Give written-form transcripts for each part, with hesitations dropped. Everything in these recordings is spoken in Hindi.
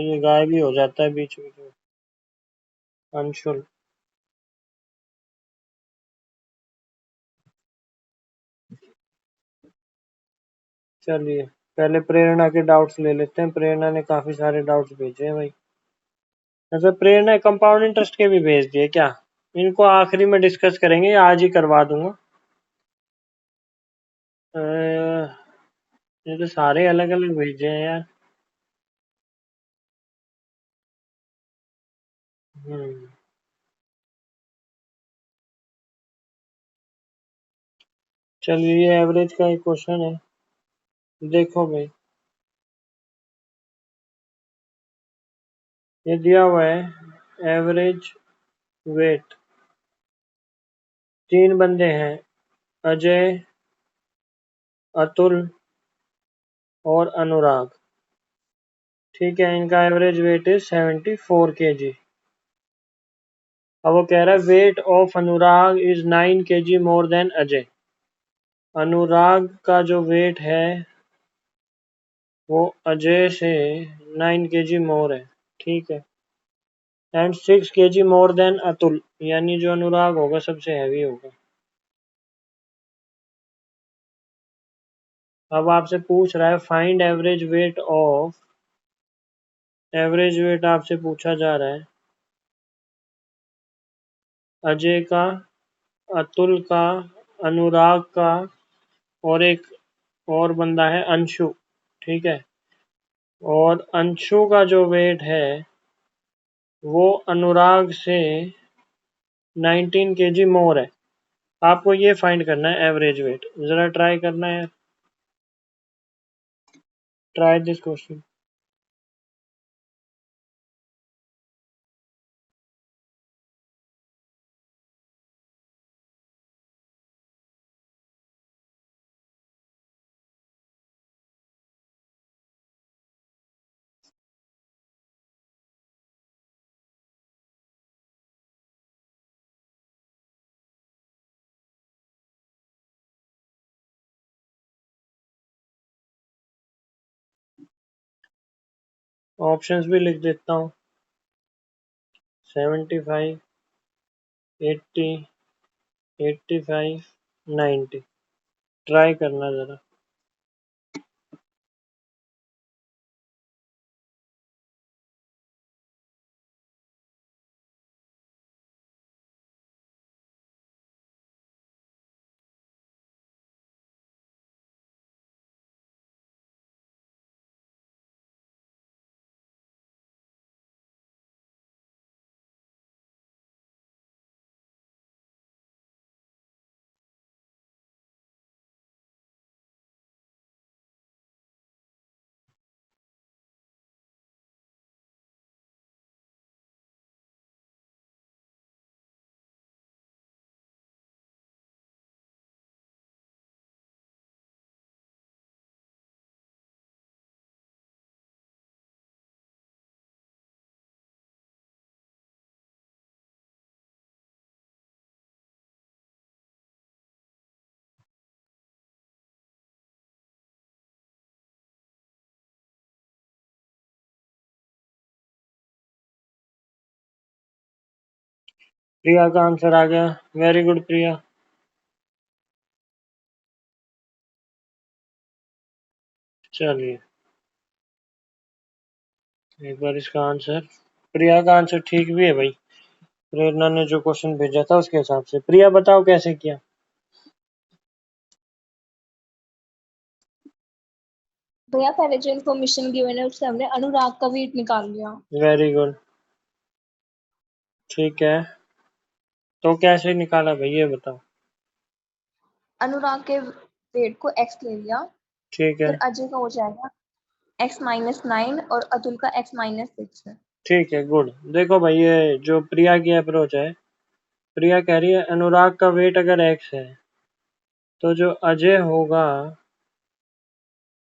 ये गायब ही हो जाता है बीच बीच में। अंशुल। चलिए पहले प्रेरणा के डाउट्स ले लेते हैं। प्रेरणा ने काफी सारे डाउट्स भेजे हैं भाई। अच्छा, प्रेरणा कंपाउंड इंटरेस्ट के भी भेज दिए क्या? इनको आखिरी में डिस्कस करेंगे, आज ही करवा दूंगा। ये तो सारे अलग अलग भेजे हैं यार। हम्म चलिए, ये एवरेज का एक क्वेश्चन है, देखो भाई। ये दिया हुआ है एवरेज वेट। 3 बंदे हैं, अजय, अतुल और अनुराग। ठीक है, इनका एवरेज वेट इज 74 kg। अब वो कह रहा है weight of Anurag is 9 kg more than Ajay. Anurag का जो वेट है वो अजय से 9 kg मोर है। ठीक है, and 6 kg more then Atul, यानी जो अनुराग होगा सबसे हैवी होगा। अब आपसे पूछ रहा है find average weight of. Average weight आपसे पूछा जा रहा है अजय का, अतुल का, अनुराग का, और एक और बंदा है अंशु। ठीक है, और अंशु का जो वेट है वो अनुराग से 19 kg मोर है। आपको ये फाइंड करना है एवरेज वेट। जरा ट्राई करना है, ट्राई दिस क्वेश्चन। ऑप्शंस भी लिख देता हूँ, 75, 80, 85, 90। ट्राई करना जरा। प्रिया का आंसर आ गया, वेरी गुड प्रिया। चलिए एक बार इसका आंसर, प्रिया का आंसर ठीक भी है भाई। प्रेरणा ने जो क्वेश्चन भेजा था उसके हिसाब से। प्रिया बताओ कैसे किया? भैया पहले जो इन्फॉर्मेशन गिवन है उससे हमने अनुराग का वेट निकाल लिया। वेरी गुड, ठीक है। तो कैसे निकाला भाई ये बताओ? अनुराग के वेट को x ले लिया, ठीक है, फिर अजय का हो जाएगा x-9 और अतुल का x-6 है। ठीक है, गुड। देखो भाई, ये जो प्रिया की अप्रोच है, प्रिया कह रही है अनुराग का वेट अगर x है तो जो अजय होगा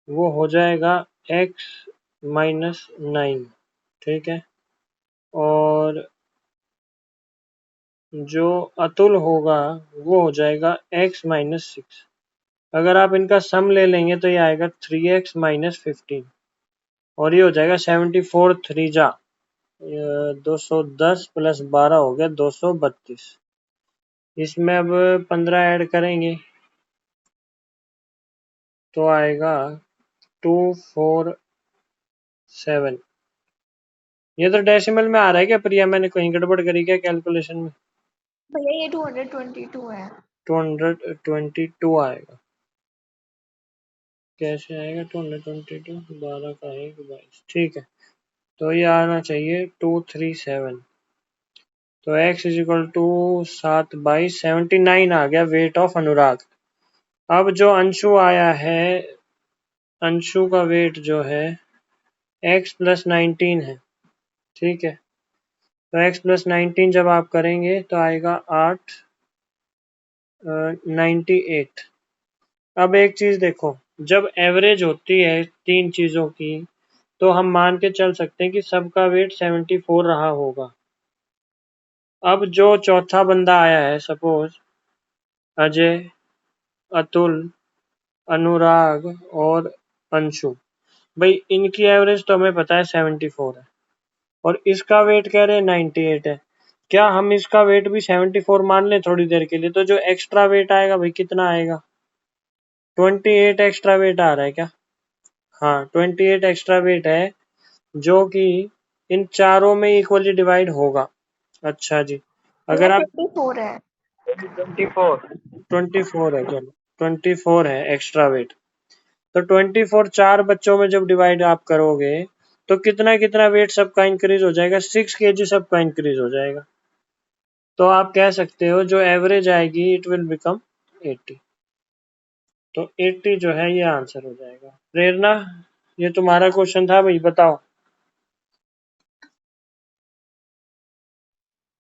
वो हो जाएगा x-9। ठीक है, और जो अतुल होगा वो हो जाएगा x-6। अगर आप इनका सम ले लेंगे तो ये आएगा 3x - 15। और ये हो जाएगा 74 3 जा 210 प्लस 12 हो गया 232। इसमें अब 15 ऐड करेंगे तो आएगा 247। ये तो डेसिमल में आ रहा है क्या प्रिया? मैंने कहीं गड़बड़ करी क्या कैलकुलेशन में? भैया ये 222 है। 222 आएगा। कैसे आएगा 222? 12 का 1 22, ठीक है। तो ये आना चाहिए 237। तो x इज इक्वल टू 7/22 79 आ गया वेट ऑफ अनुराग। अब जो अंशु आया है, अंशु का वेट जो है x प्लस 19 है, ठीक है। तो x प्लस 19 जब आप करेंगे तो आएगा 8 98। अब एक चीज देखो, जब एवरेज होती है तीन चीजों की तो हम मान के चल सकते हैं कि सबका वेट 74 रहा होगा। अब जो चौथा बंदा आया है, सपोज अजय, अतुल, अनुराग और अंशु, भाई इनकी एवरेज तो हमें पता है 74 है और इसका वेट कह रहे हैं 98 है। क्या हम इसका वेट भी 74 मान लें थोड़ी देर के लिए? तो जो एक्स्ट्रा वेट आएगा भाई कितना आएगा? 28 एक्स्ट्रा वेट आ रहा है क्या? हाँ, 28 एक्स्ट्रा वेट है जो कि इन चारों में इक्वली डिवाइड होगा। अच्छा जी, भैया अगर आप 24 है। 24 है, चलो 24 है एक्स्ट्रा वेट। तो 24 चार बच्चों में जब डिवाइड आप करोगे तो कितना कितना वेट सबका इंक्रीज हो जाएगा? 6 kg सबका इंक्रीज हो जाएगा। तो आप कह सकते हो जो एवरेज आएगी इट विल बिकम 80। तो 80 जो है ये आंसर हो जाएगा। प्रेरणा, ये तुम्हारा क्वेश्चन था भाई, बताओ।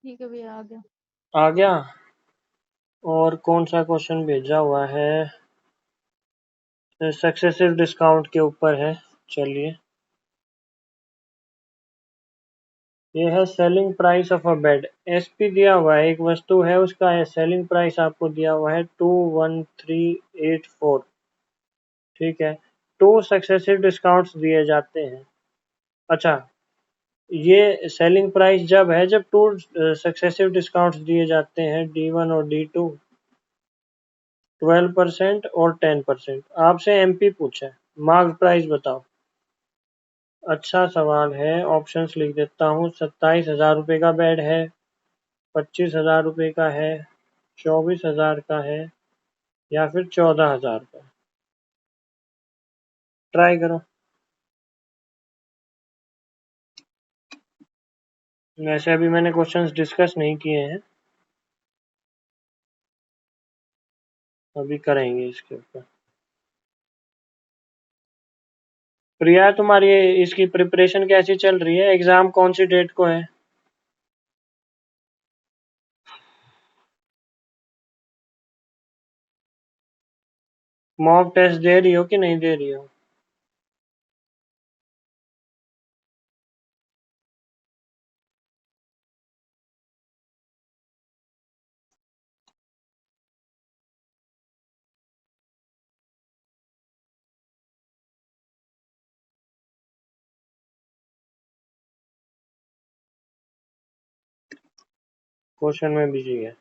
ठीक है भैया, आ गया। आ गया? और कौन सा क्वेश्चन भेजा हुआ है? सक्सेसिव डिस्काउंट के ऊपर है, चलिए। ये है selling price of a bed. SP दिया हुआ है, एक वस्तु है उसका सेलिंग प्राइस आपको दिया हुआ है 21384, ठीक है। 2 सक्सेसिव डिस्काउंट्स दिए जाते हैं। अच्छा, ये सेलिंग प्राइस जब है जब 2 सक्सेसिव डिस्काउंट्स दिए जाते हैं, D1 और D2, 12% और 10%। आपसे एमपी पूछा है, मार्क प्राइस बताओ। अच्छा सवाल है, ऑप्शंस लिख देता हूँ। 27,000 रुपये का बेड है, 25,000 रुपये का है, 24,000 का है या फिर 14,000 का। ट्राई करो। वैसे अभी मैंने क्वेश्चंस डिस्कस नहीं किए हैं, अभी करेंगे इसके ऊपर। प्रिया, तुम्हारी इसकी प्रिपरेशन कैसी चल रही है? एग्जाम कौन सी डेट को है? मॉक टेस्ट दे रही हो कि नहीं दे रही हो? क्वेश्चन में बिजी है।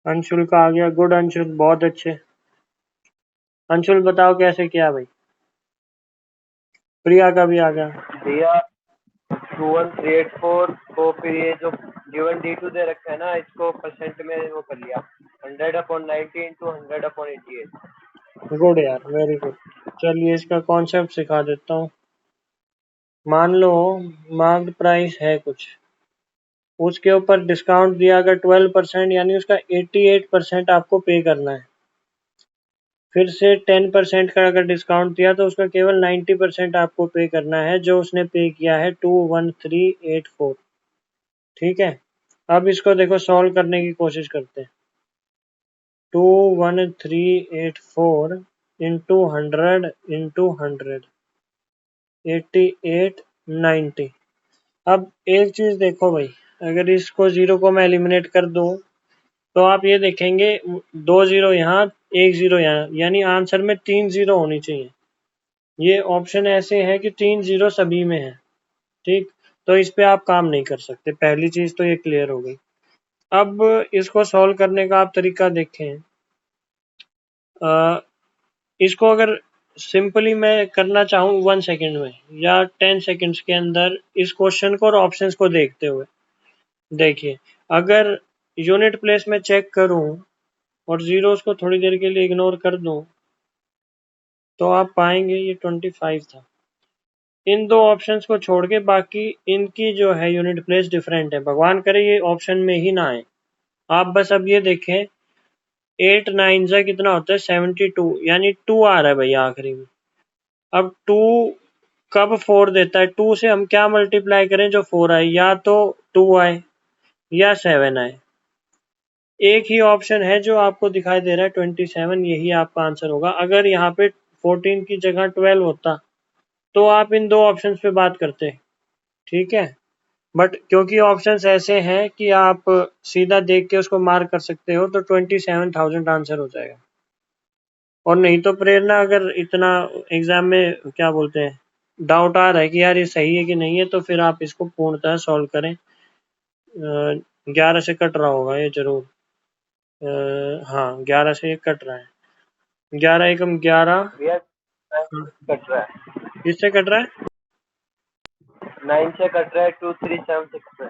अंशुल का आ गया, गुड अंशुल, बहुत अच्छे। अंशुल बताओ कैसे किया भाई। प्रिया का भी आ गया। भैया 21384 को फिर ये जो गिवन D2 दे रखा है ना, इसको परसेंट में वो कर लिया, 100/90 इंटू 100/88। गुड यार, वेरी गुड। चलिए इसका कॉन्सेप्ट सिखा देता हूँ। मान लो मार्क्ड प्राइस है कुछ, उसके ऊपर डिस्काउंट दिया अगर 12%, यानी उसका 88% आपको पे करना है। फिर से 10% का अगर डिस्काउंट दिया तो उसका केवल 90% आपको पे करना है, जो उसने पे किया है 21384। ठीक है, अब इसको देखो सॉल्व करने की कोशिश करते हैं। 21384 इंटू 100 इंटू 100, 8890। अब एक चीज देखो भाई, अगर इसको जीरो को मैं एलिमिनेट कर दूं तो आप ये देखेंगे 2 जीरो यहाँ, 1 जीरो यहाँ, यानी आंसर में 3 जीरो होनी चाहिए। ये ऑप्शन ऐसे है कि 3 जीरो सभी में है। ठीक, तो इस पे आप काम नहीं कर सकते, पहली चीज तो ये क्लियर हो गई। अब इसको सॉल्व करने का आप तरीका देखें। इसको अगर सिंपली मैं करना चाहूँ 1 सेकेंड में या 10 सेकेंड्स के अंदर इस क्वेश्चन को और ऑप्शंस को देखते हुए, देखिए अगर यूनिट प्लेस में चेक करूं और जीरोस को थोड़ी देर के लिए इग्नोर कर दूं तो आप पाएंगे ये 25 था। इन दो ऑप्शंस को छोड़ के बाकी इनकी जो है यूनिट प्लेस डिफरेंट है, भगवान करे ये ऑप्शन में ही ना आए। आप बस अब ये देखें 8 9 से कितना होता है 72, यानी 2 आ रहा है भैया आखिरी में। अब 2 कब 4 देता है, 2 से हम क्या मल्टीप्लाई करें जो 4 आए, या तो 2 आए या 7 आए। एक ही ऑप्शन है जो आपको दिखाई दे रहा है 27, यही आपका आंसर होगा। अगर यहाँ पे 14 की जगह 12 होता तो आप इन दो ऑप्शन पे बात करते। ठीक है, बट क्योंकि ऑप्शंस ऐसे हैं कि आप सीधा देख के उसको मार्क कर सकते हो, तो 27,000 आंसर हो जाएगा। और नहीं तो प्रेरणा, अगर इतना एग्जाम में क्या बोलते हैं डाउट आ रहा है कि यार ये सही है कि नहीं है, तो फिर आप इसको पूर्णतः सॉल्व करें। 11 से कट रहा होगा ये जरूर। हाँ 11 से ये कट रहा है। 11 एकम 11। भैया हाँ, कट रहा है, किससे कट रहा है? 9 से कट रहा है, 2376 से।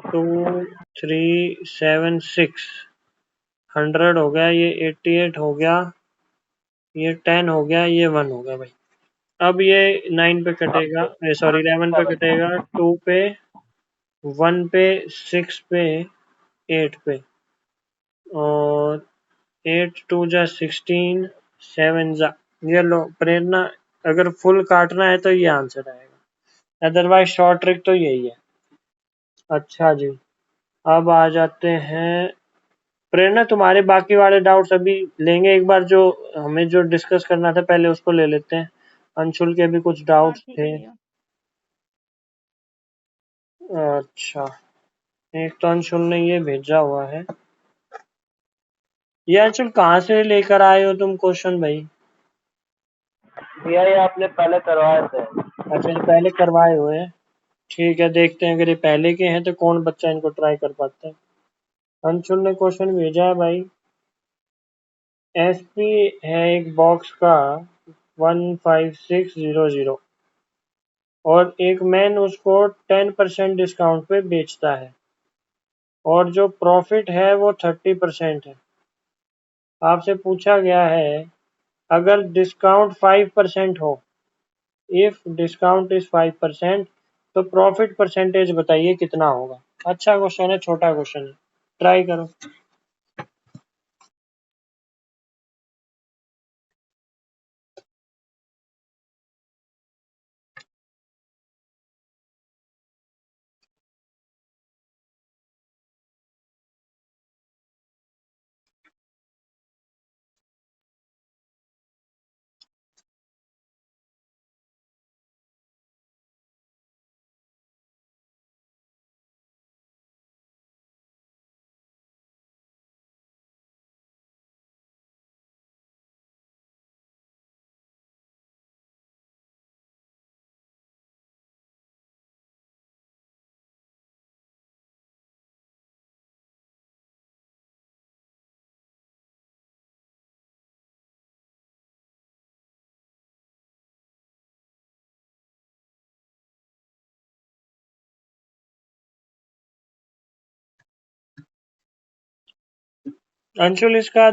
2376, 100 हो गया, ये 88 हो गया, ये 10 हो गया, ये 1 हो गया भाई। अब ये 9 पे कटेगा, सॉरी 11 पे कटेगा, 2 पे, 1 पे, 6 पे, 8 पे, और 8 2 जा 16, 7 जा, ये लो प्रेरणा। अगर फुल काटना है तो ये आंसर आएगा, अदरवाइज शॉर्ट ट्रिक तो यही है। अच्छा जी, अब आ जाते हैं प्रेरणा, तुम्हारे बाकी वाले डाउट्स अभी लेंगे एक बार, जो हमें जो डिस्कस करना था पहले उसको ले लेते हैं। अंशुल के भी कुछ हाँ डाउट्स ठीक है थे। भैया। अच्छा, एक तो अंशुल ने ये भेजा हुआ है। ये अंशुल कहाँ से लेकर आए हो तुम क्वेश्चन भाई? भैया ये आपने पहले करवाए थे। अच्छा, ये पहले करवाए हुए हैं। ठीक है, देखते हैं अगर ये पहले के हैं तो कौन बच्चा इनको ट्राई कर पाता है। अंशुल ने क्वेश्चन भेजा है भाई। एसपी है एक बॉक्स का 15600, और एक मैन उसको 10% डिस्काउंट पे बेचता है, और जो प्रॉफिट है वो 30% है। आपसे पूछा गया है अगर डिस्काउंट 5% हो, इफ डिस्काउंट इज 5%, तो प्रॉफिट परसेंटेज बताइए कितना होगा। अच्छा क्वेश्चन है, छोटा क्वेश्चन है, ट्राई करो। अंशुल इसका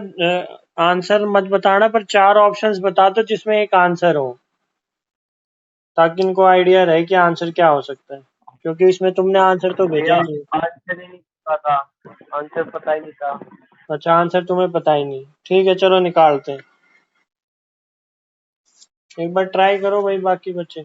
आंसर मत बताना, पर 4 ऑप्शंस बता दो जिसमें एक आंसर हो, ताकि इनको आइडिया रहे कि आंसर क्या हो सकता है, क्योंकि इसमें तुमने आंसर तो भेजा भैया ही नहीं। आंसर ही नहीं पता था, आंसर पता ही नहीं था। अच्छा, आंसर तुम्हें पता ही नहीं। ठीक है, चलो निकालते हैं। एक बार ट्राई करो भाई, बाकी बच्चे।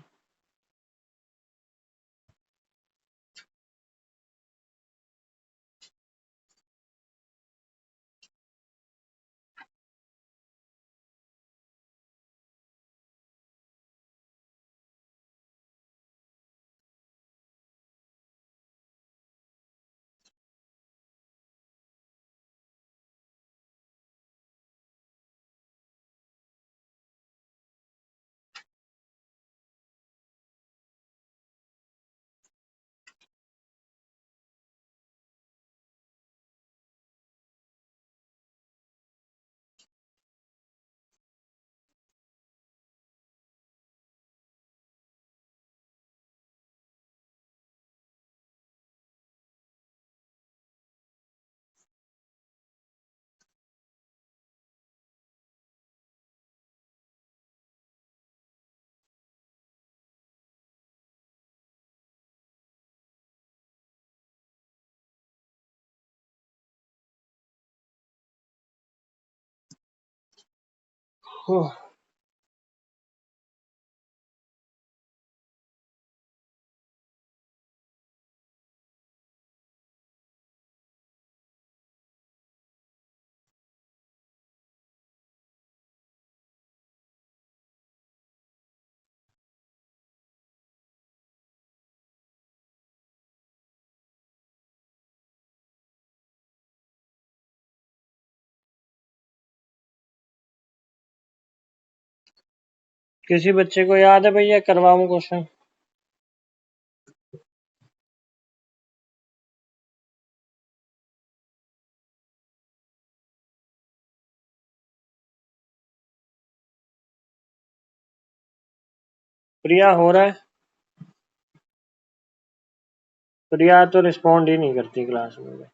ओह, किसी बच्चे को याद है भैया, करवाऊं क्वेश्चन? प्रिया हो रहा है? प्रिया तो रिस्पॉन्ड ही नहीं करती क्लास में।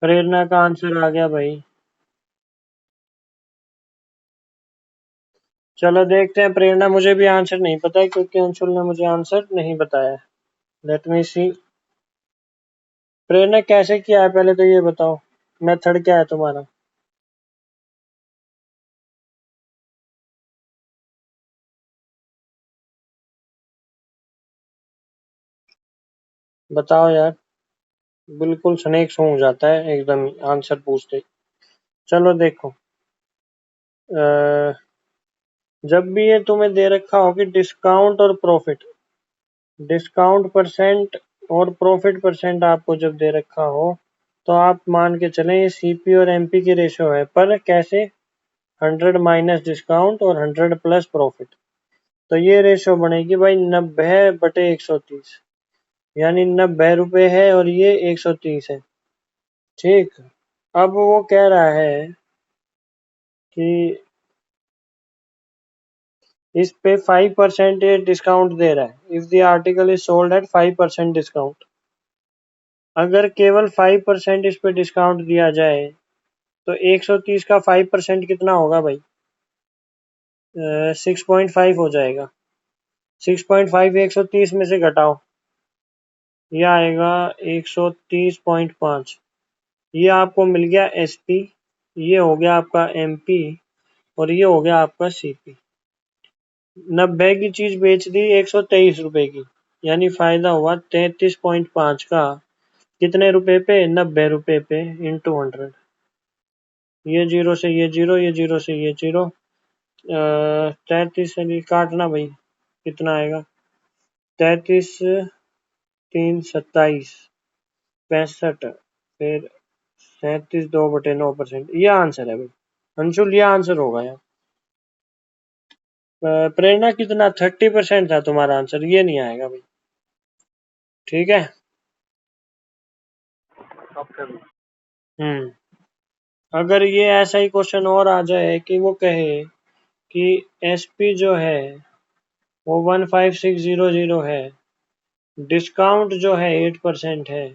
प्रेरणा का आंसर आ गया भाई। चलो देखते हैं। प्रेरणा, मुझे भी आंसर नहीं पता है क्योंकि अंशुल ने मुझे आंसर नहीं बताया। लेट मी सी। प्रेरणा कैसे किया है पहले तो ये बताओ, मेथड क्या है तुम्हारा? बताओ यार। बिल्कुल स्नेक सो हो जाता है एकदम आंसर पूछते ही। चलो देखो, जब भी ये तुम्हें दे रखा हो कि डिस्काउंट और प्रॉफिट, डिस्काउंट परसेंट और प्रॉफिट परसेंट आपको जब दे रखा हो, तो आप मान के चलें ये सीपी और एमपी की रेशो है। पर कैसे? 100 माइनस डिस्काउंट और 100 प्लस प्रॉफिट। तो ये रेशो बनेगी भाई 90/130, यानी 90 रुपए है और ये 130 है। ठीक। अब वो कह रहा है कि इस पे 5% डिस्काउंट दे रहा है। If the article is sold at 5% discount. अगर केवल 5% इस पे डिस्काउंट दिया जाए तो 130 का 5% कितना होगा भाई? 6.5 हो जाएगा। 6.5 130 में से घटाओ, ये आएगा 130.5। ये आपको मिल गया एसपी, ये हो गया आपका एमपी, और ये हो गया आपका सीपी। 90 की चीज बेच दी 123 रुपए की, यानी फायदा हुआ 33.5 का। कितने रुपए पे? 90 रुपए पे इंटू 100। ये जीरो से ये जीरो, ये जीरो से ये जीरो। 33 से काटना भाई, कितना आएगा? 33 3 27 65, फिर 37 2/9%। ये आंसर है भाई। अंशुल, ये आंसर होगा यार। प्रेरणा कितना? 30% था तुम्हारा आंसर, ये नहीं आएगा भाई। ठीक है। ऑप्शन अगर ये ऐसा ही क्वेश्चन और आ जाए कि वो कहे कि SP जो है वो 15600 है, डिस्काउंट जो है 8% है,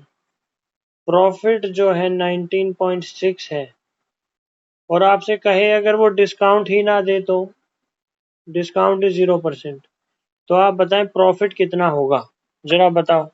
प्रॉफिट जो है 19.6 है, और आपसे कहे अगर वो डिस्काउंट ही ना दे तो डिस्काउंट इज 0%, तो आप बताएं प्रॉफिट कितना होगा, जरा बताओ।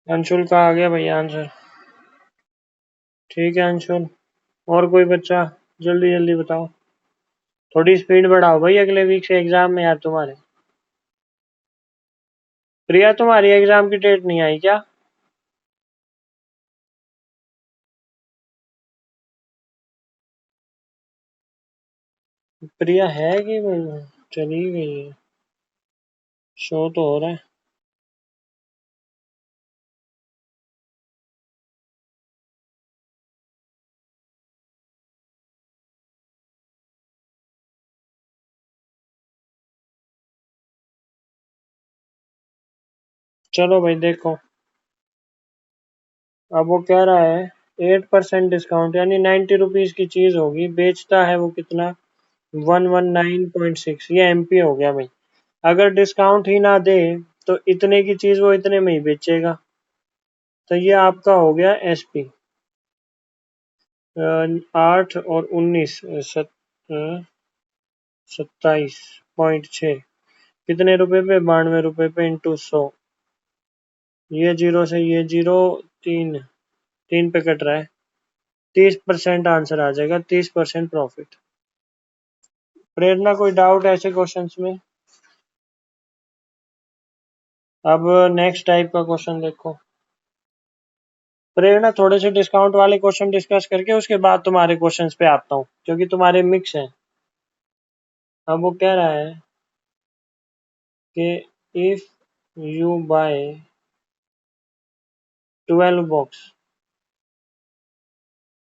अंशुल का आ गया भैया आंसर। ठीक है अंशुल, और कोई बच्चा जल्दी जल्दी बताओ, थोड़ी स्पीड बढ़ाओ भाई, अगले वीक से एग्जाम में यार तुम्हारे। प्रिया तुम्हारी एग्जाम की डेट नहीं आई क्या? प्रिया है कि चली गई है? शो तो हो रहा है। चलो भाई देखो, अब वो कह रहा है 8% डिस्काउंट यानी 90 रुपीज की चीज होगी, बेचता है वो कितना, 119.6, ये MP हो गया भाई। अगर डिस्काउंट ही ना दे तो इतने की चीज वो इतने में ही बेचेगा, तो ये आपका हो गया SP। 8 और 19, 27.6, कितने रुपए पे, 92 रुपए पे इंटू 100, ये जीरो से ये जीरो, तीन तीन पे कट रहा है, 30% आंसर आ जाएगा, 30% प्रॉफिट। प्रेरणा कोई डाउट ऐसे क्वेश्चंस में? अब नेक्स्ट टाइप का क्वेश्चन देखो। प्रेरणा थोड़े से डिस्काउंट वाले क्वेश्चन डिस्कस करके उसके बाद तुम्हारे क्वेश्चंस पे आता हूँ, क्योंकि तुम्हारे मिक्स हैं। अब वो कह रहा है कि if you buy 12 box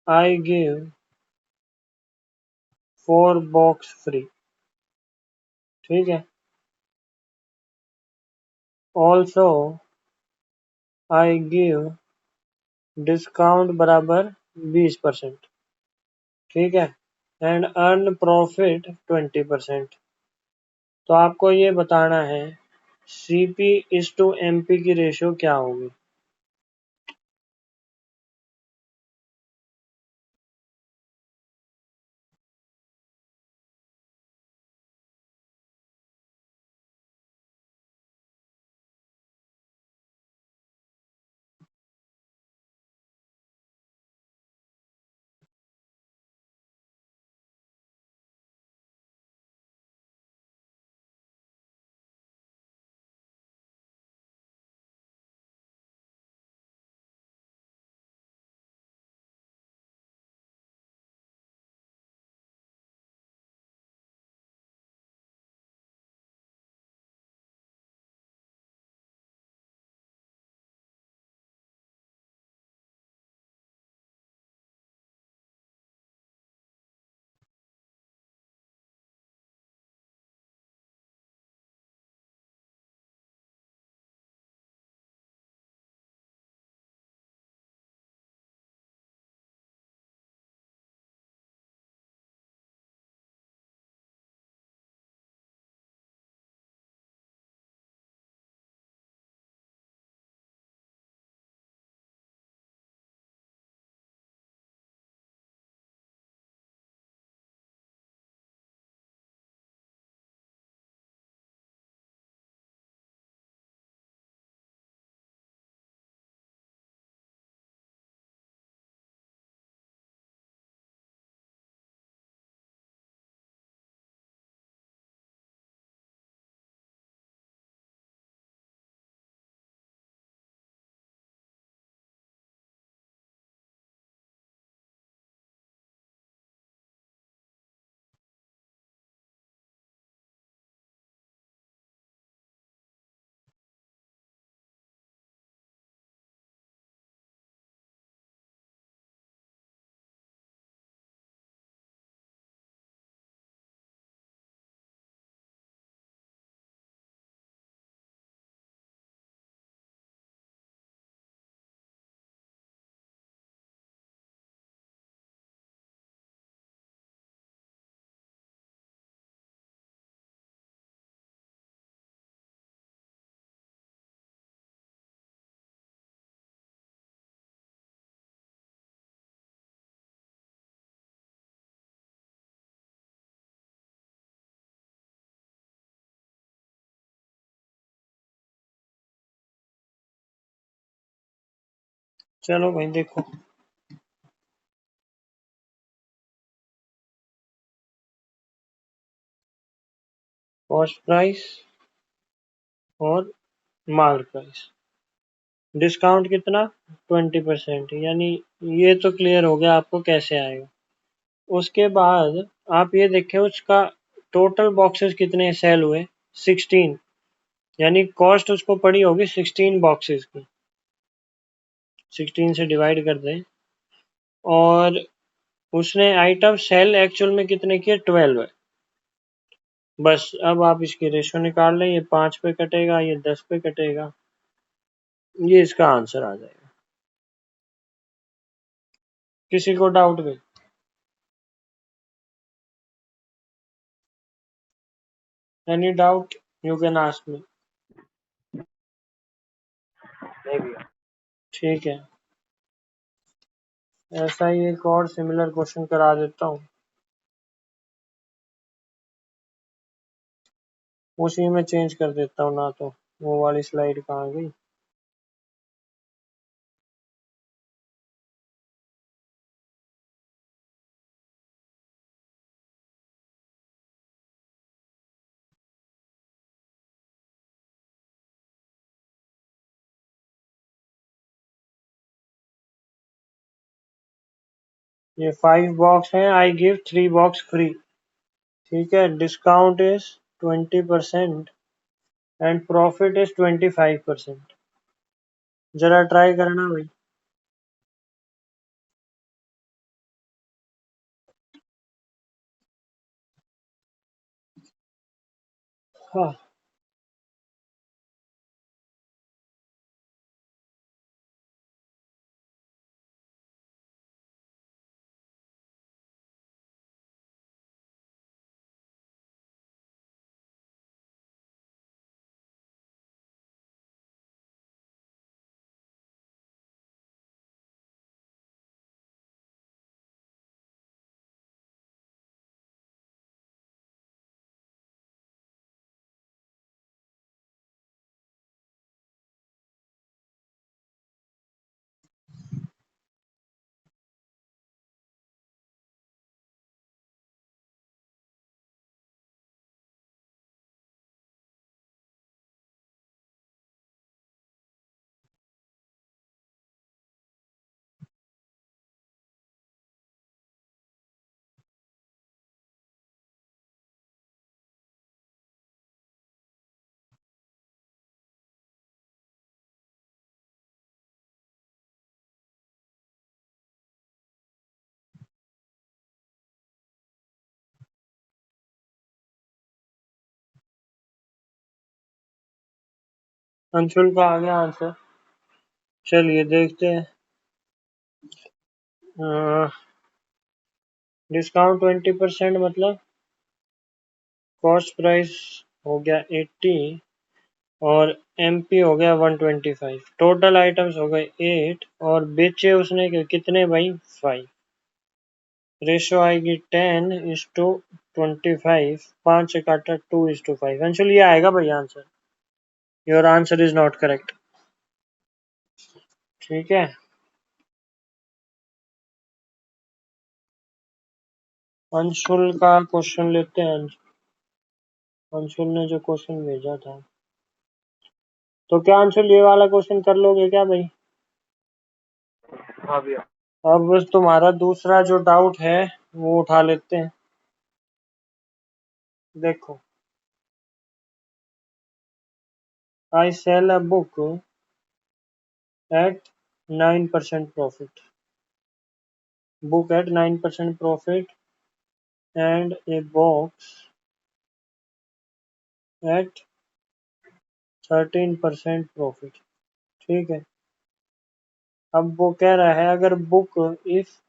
I give 4 box free, ठीक है, ऑल्सो आई गिव डिस्काउंट बराबर 20%, ठीक है, एंड अर्न प्रॉफिट 20%। तो आपको ये बताना है CP/MP की रेशियो क्या होगी। चलो भाई देखो, कॉस्ट प्राइस और मार्क प्राइस, डिस्काउंट कितना 20%, यानी ये तो क्लियर हो गया आपको कैसे आएगा। उसके बाद आप ये देखें उसका टोटल बॉक्सेस कितने सेल हुए, 16, यानी कॉस्ट उसको पड़ी होगी 16 बॉक्सेस की, 16 से डिवाइड कर दें, और उसने आइटम सेल एक्चुअल में कितने किए, 12 है। बस अब आप इसकी रेशो निकाल लें, ये 5 पे कटेगा, ये 10 पे कटेगा, ये इसका आंसर आ जाएगा। किसी को डाउट भी? Any doubt you can ask me. नहीं भैया। ठीक है, ऐसा ही एक और सिमिलर क्वेश्चन करा देता हूँ, उसी में चेंज कर देता हूँ ना, तो वो वाली स्लाइड कहाँ गई। ये 5 बॉक्स है, आई गिव 3 बॉक्स फ्री। ठीक है, discount is 20% and profit is 25%। जरा ट्राई करना भाई। हाँ, अंशुल का आ गया आंसर। चलिए देखते हैं। डिस्काउंट 20% मतलब कॉस्ट प्राइस हो गया 80 और एमपी हो गया 125, टोटल आइटम्स हो गए 8 और बेचे उसने कितने भाई, 5। रेशो आएगी 10:25, 5 से काटा 2:5। अंशुल ये आएगा भाई answer. Your answer is not correct. ठीक है, अंशुल का क्वेश्चन लेते हैं। अंशुल ने जो क्वेश्चन भेजा था, तो क्या अंशुल ये वाला क्वेश्चन कर लोगे क्या भाई? हाँ भैया। अब बस तुम्हारा दूसरा जो डाउट है वो उठा लेते हैं। देखो, I sell a book at 9% profit. Book at 9% profit and a box at 13% profit. ठीक है, अब वो कह रहा है अगर if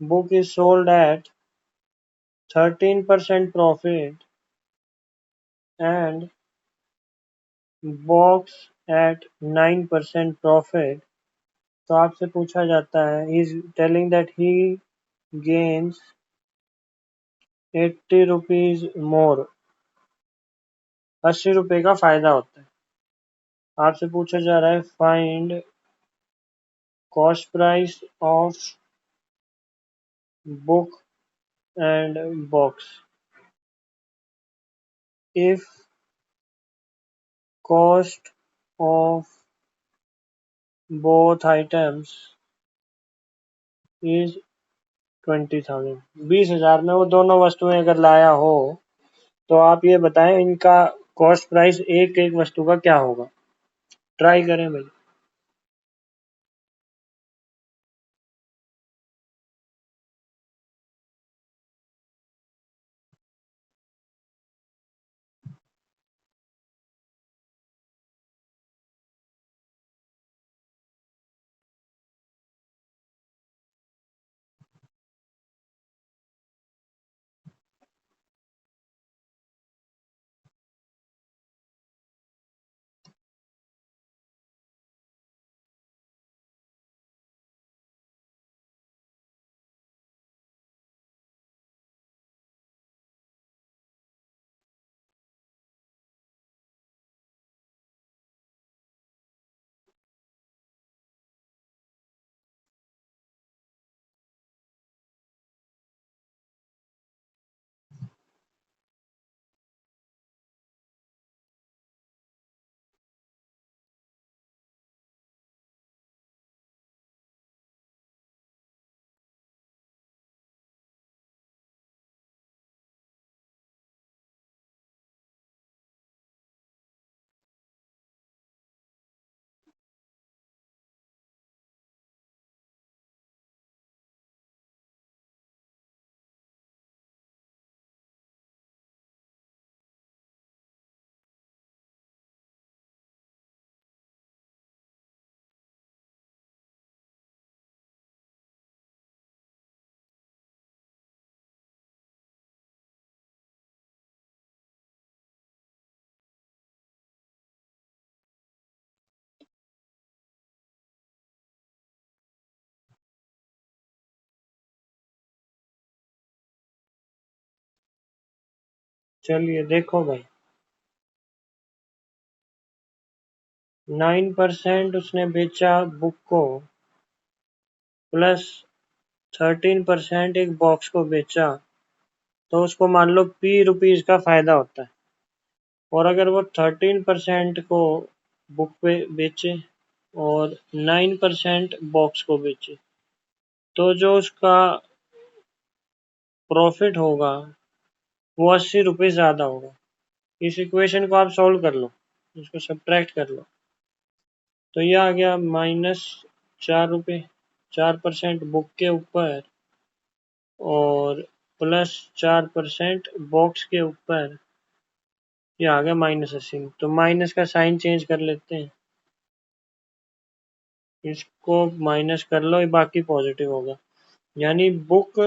book is sold at 13% profit and box at 9% profit, तो आपसे पूछा जाता है, he is telling that he gains 80 rupees more, 80 रुपए का फायदा होता है। आपसे पूछा जा रहा है find cost price of book and box. If cost of both items is 20,000, 20,000 में वो दोनों वस्तुएं अगर लाया हो तो आप ये बताएं इनका कॉस्ट प्राइस एक एक वस्तु का क्या होगा। ट्राई करें भाई। चलिए देखो भाई, 9% उसने बेचा बुक को प्लस 13% एक बॉक्स को बेचा, तो उसको मान लो ₹P का फायदा होता है। और अगर वो 13% को बुक पे बेचे और 9% बॉक्स को बेचे तो जो उसका प्रॉफिट होगा वो ₹80 ज्यादा होगा। इस इक्वेशन को आप सॉल्व कर लो, इसको सब्ट्रैक्ट कर लो, तो ये आ गया -4 रुपये, 4% बुक के ऊपर और प्लस 4% बॉक्स के ऊपर, ये आ गया -80। तो माइनस का साइन चेंज कर लेते हैं, इसको माइनस कर लो, ये बाकी पॉजिटिव होगा। यानी बुक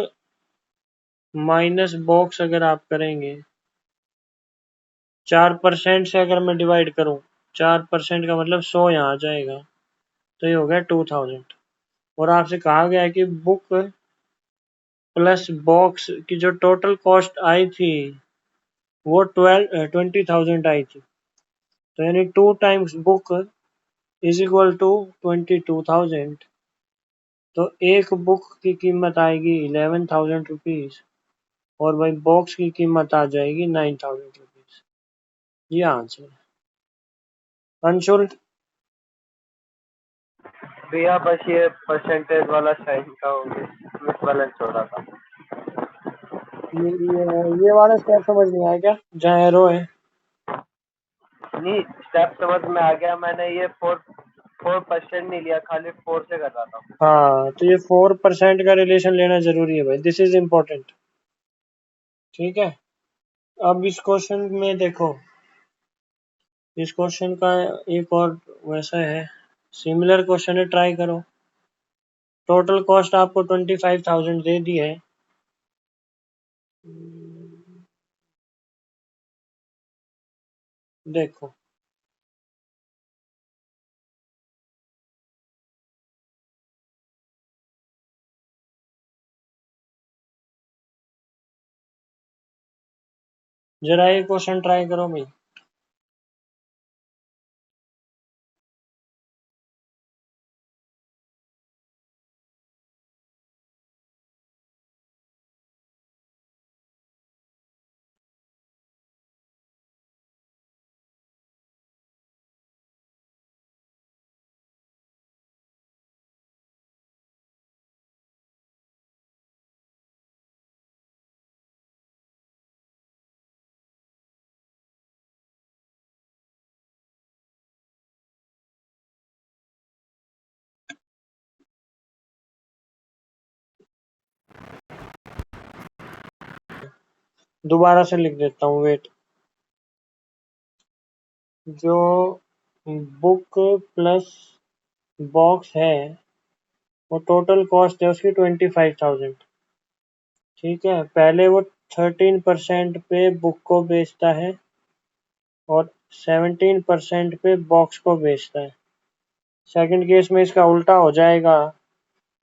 माइनस बॉक्स अगर आप करेंगे 4% से, अगर मैं डिवाइड करूं 4% का मतलब 100 यहाँ आ जाएगा, तो ये हो गया 2000। और आपसे कहा गया है कि बुक प्लस बॉक्स की जो टोटल कॉस्ट आई थी वो 20,000 आई थी, तो यानी 2 times book is equal to 22,000। तो एक बुक की कीमत आएगी 11,000 रुपीज और भाई बॉक्स की कीमत आ जाएगी 9,000 रुपीज। ये आंसर है। अंशुल, भैया बस ये परसेंटेज वाला साइन का हो गया, मिसबैलेंस हो रहा था। ये वाला स्टेप समझ नहीं आया क्या, जहाँ एरो है? नहीं, स्टेप समझ में आ गया। मैंने ये 4% नहीं लिया, खाली 4 से कर रहा था। हाँ, तो ये 4% का रिलेशन लेना जरूरी है भाई, दिस इज इम्पोर्टेंट। ठीक है, अब इस क्वेश्चन में देखो, इस क्वेश्चन का एक और वैसा है, सिमिलर क्वेश्चन है, ट्राई करो। टोटल कॉस्ट आपको 25,000 दे दी है। देखो जरा ये क्वेश्चन ट्राई करो भाई। दोबारा से लिख देता हूँ, वेट। जो बुक प्लस बॉक्स है वो टोटल कॉस्ट है उसकी 25,000। ठीक है, पहले वो 13% पे बुक को बेचता है और 17% पे बॉक्स को बेचता है। सेकंड केस में इसका उल्टा हो जाएगा,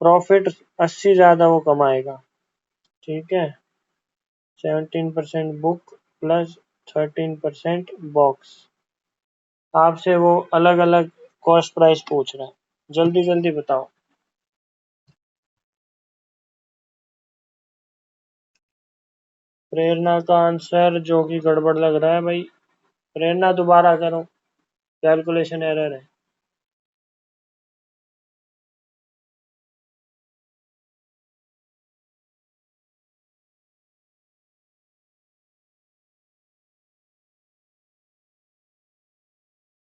प्रॉफिट 80 ज्यादा वो कमाएगा। ठीक है, 17% बुक प्लस 13% बॉक्स। आपसे वो अलग अलग कॉस्ट प्राइस पूछ रहा है, जल्दी जल्दी बताओ। प्रेरणा का आंसर जो कि गड़बड़ लग रहा है भाई। प्रेरणा दोबारा करो, कैलकुलेशन एरर है।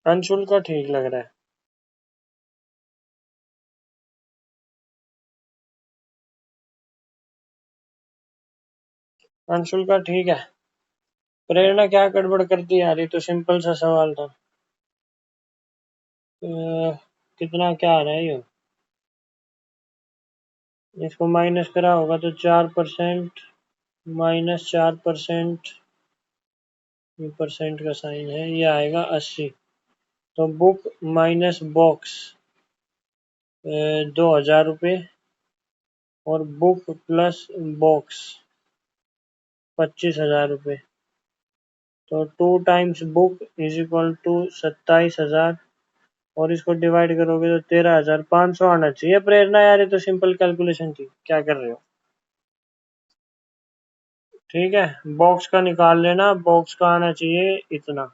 अंशुल का ठीक लग रहा है। अंशुल का ठीक है। प्रेरणा क्या गड़बड़ करती यार, ये तो सिंपल सा सवाल था। कितना क्या आ रहा है ये? इसको माइनस करा होगा तो 4%, -4%, परसेंट का साइन है, ये आएगा 80। तो बुक माइनस बॉक्स 2,000 रुपये और बुक प्लस बॉक्स 25,000 रुपये। तो 2 times book is equal to 27,000 और इसको डिवाइड करोगे तो 13,500 आना चाहिए। प्रेरणा यार ये तो सिंपल कैलकुलेशन थी, क्या कर रहे हो? ठीक है, बॉक्स का निकाल लेना, बॉक्स का आना चाहिए इतना।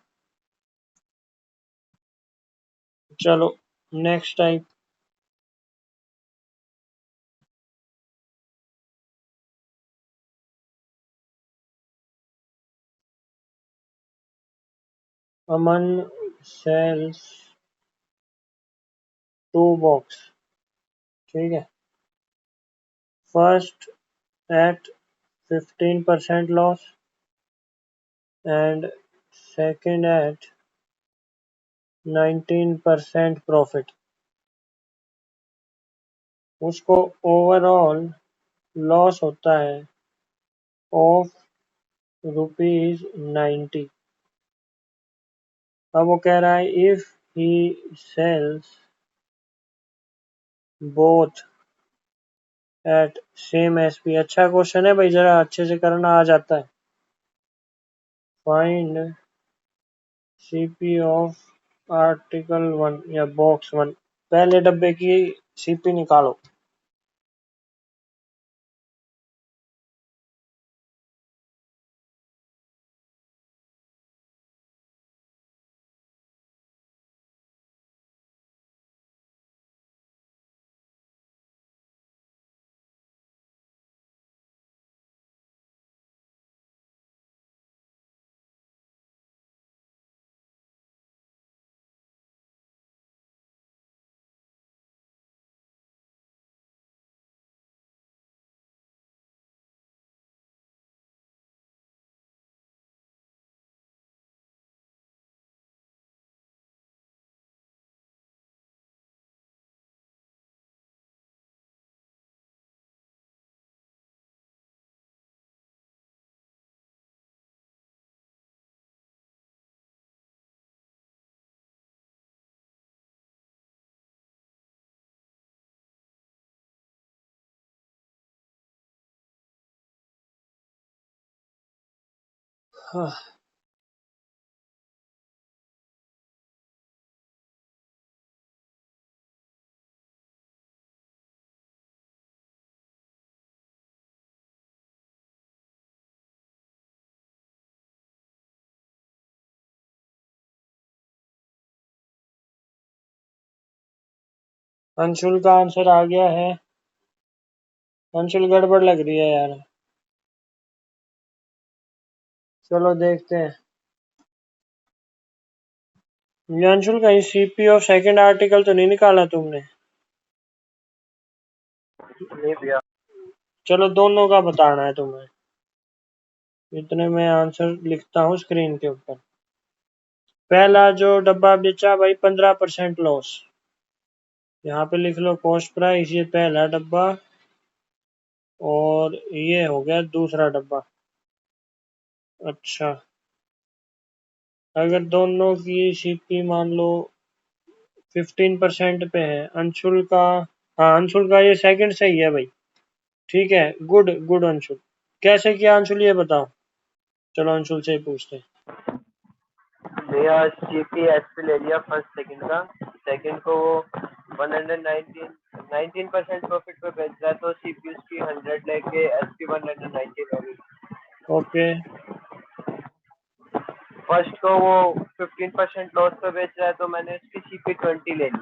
चलो next type. Aman sells 2 box. ठीक है, first at 15% loss and second at 19% profit. उसको ओवरऑल लॉस होता है ऑफ ₹90। अब वो कह रहा है if he sells both at same SP. अच्छा क्वेश्चन है भाई, जरा अच्छे से करना आ जाता है। फाइंड सीपी ऑफ आर्टिकल 1 या बॉक्स 1। पहले डब्बे की सीपी निकालो। हाँ, अंशुल का आंसर आ गया है। अंशुल गड़बड़ लग रही है यार। चलो देखते हैं। ये अंशुल का सीपी ऑफ सेकंड आर्टिकल तो नहीं निकाला तुमने? नहीं भैया। चलो दोनों का बताना है तुम्हें। इतने में आंसर लिखता हूँ स्क्रीन के ऊपर। पहला जो डब्बा बेचा भाई 15% लॉस, यहाँ पे लिख लो कॉस्ट प्राइस, ये पहला डब्बा और ये हो गया दूसरा डब्बा। अच्छा, अगर दोनों की सीपी मान लो 15% पे है, अंशुल का, हाँ अंशुल का ये सेकंड सही है भाई। ठीक है, गुड गुड अंशुल। कैसे किया अंशुल ये बताओ, चलो अंशुल से ही पूछते हैं। भैया सीपी एसपी ले लिया फर्स्ट सेकंड का, सेकंड को वो 19% प्रॉफिट पे बेच रहा है, तो सीपी उसकी 100 लेके एसपी 119 होगी। ओके, फर्स्ट को वो 15% लॉस पे बेच रहा है, तो मैंने उसकी सीपी 20 ले ली।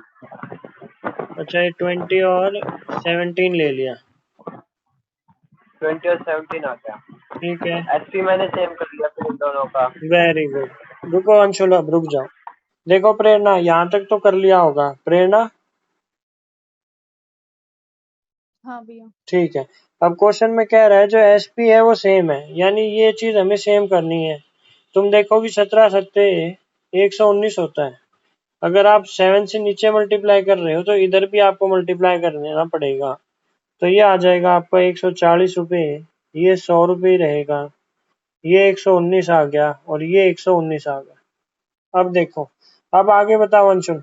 अच्छा ये 20 और 17 ले लिया। 20 और 17 आ गया। ठीक है, एसपी मैंने सेम कर लिया फिर इन दोनों का। Very good. रुको अंशुल, अब रुक जाओ। देखो प्रेरणा, यहाँ तक तो कर लिया होगा प्रेरणा? हाँ भैया। ठीक है, अब क्वेश्चन में कह रहा है जो एसपी है वो सेम है, यानी ये चीज हमें सेम करनी है। तुम देखो कि 17 सत्ते 119 होता है। अगर आप 7 से नीचे मल्टीप्लाई कर रहे हो तो इधर भी आपको मल्टीप्लाई करना पड़ेगा। तो ये आ जाएगा आपका 140 रुपये, ये 100 रुपये ही रहेगा, ये 119 आ गया और ये 119 आ गया। अब देखो, अब आगे बताओ अंशुल।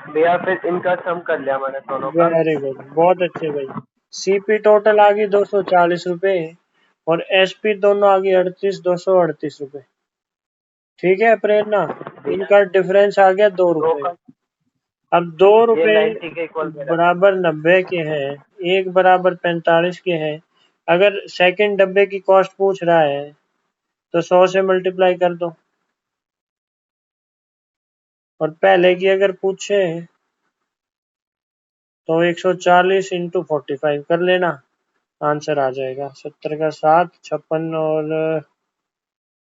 भैया फिर इनका सम कर लिया मैंने दोनों का। वेरी गुड, बहुत अच्छे भाई। सीपी टोटल आ गई 240 रुपये और एसपी दोनों आ गई 238 ठीक है प्रेरणा, भैया इनका डिफरेंस आ गया 2 रुपये। दो का अब 2 रुपये 90 के इक्वल मेरा। बराबर 90 के हैं, एक बराबर 45 के हैं। अगर सेकंड डब्बे की कॉस्ट पूछ रहा है तो 100 से मल्टीप्लाई कर दो, और पहले की अगर पूछे तो 140 इंटू 45 कर लेना, आंसर आ जाएगा 70 का 7,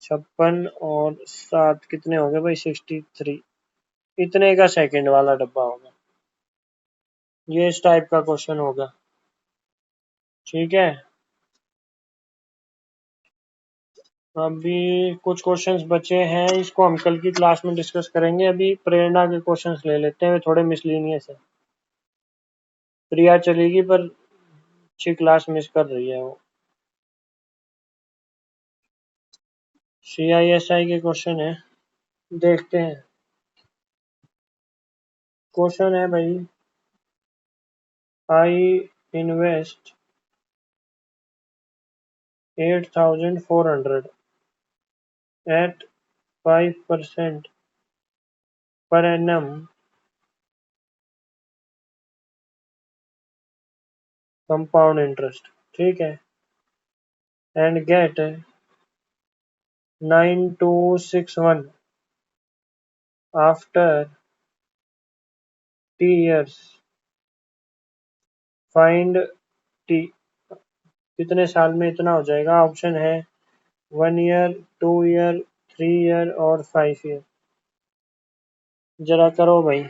56 और 7 कितने हो गए भाई, 63। इतने का सेकंड वाला डब्बा होगा। ये इस टाइप का क्वेश्चन होगा। ठीक है, अभी कुछ क्वेश्चंस बचे हैं, इसको हम कल की क्लास में डिस्कस करेंगे। अभी प्रेरणा के क्वेश्चंस ले लेते हैं, वे थोड़े मिसलीनियस है। प्रिया चलेगी पर अच्छी क्लास मिस कर रही है वो। CISI के क्वेश्चन है, देखते हैं। क्वेश्चन है भाई, I invest 8400 at 5% per annum compound interest, ठीक है, and get 9261 after T years, find T। कितने साल में इतना हो जाएगा? ऑप्शन है 1 ईयर, 2 ईयर, 3 ईयर और 5 ईयर। जरा करो भाई।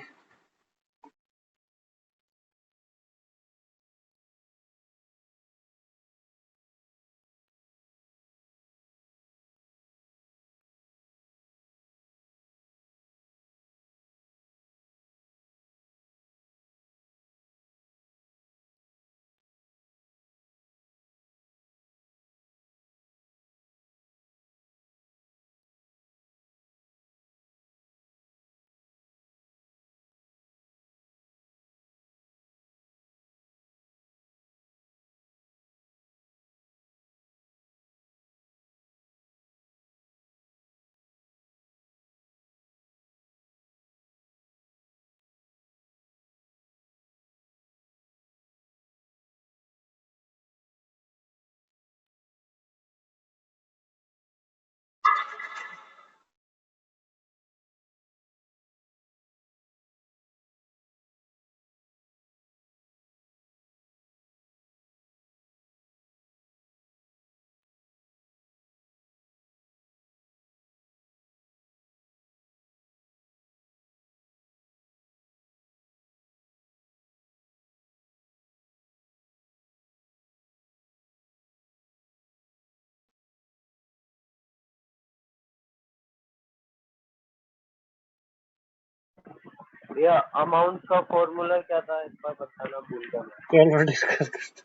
भैया अमाउंट का फॉर्मूला क्या था इसका बताना भूल गया मैं। चलो डिस्कस करते,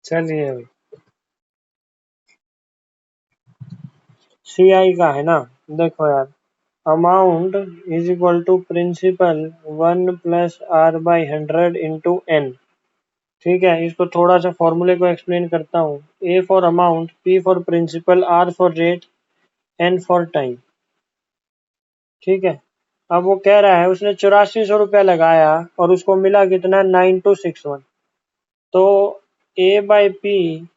चलिए भाई CI का है ना, देखो यार, amount is equal to principal 1 plus R by 100 into N। ठीक है, इसको थोड़ा सा फॉर्मूले को एक्सप्लेन करता हूँ। A for amount, P for principal, R for rate, N for time. ठीक है, अब वो कह रहा है उसने 8400 रुपया लगाया और उसको मिला कितना, 9261। तो A बाई पी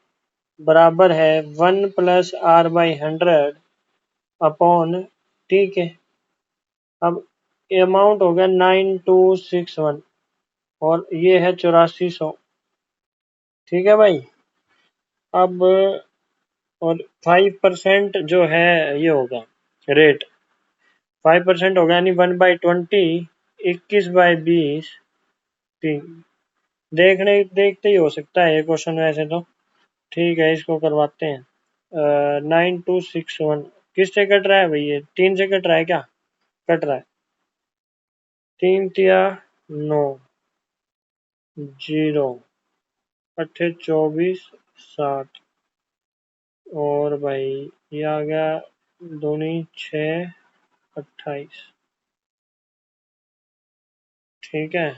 बराबर है 1 प्लस R बाई 100 अपॉन, ठीक है, अब अमाउंट हो गया 9261 और ये है 8400। ठीक है भाई, अब और 5% जो है ये होगा रेट, 5% होगा यानी 1/20, 21/20। ठीक, देखते ही हो सकता है ये क्वेश्चन वैसे तो। ठीक है, इसको करवाते हैं। 9261 किससे कट रहा है भाई, ये 3 से कट रहा है क्या, कट रहा है, 3 तिया 9, 0 अट्ठे 24, 7 और भाई ये आ गया दूनी 6, 28। ठीक है,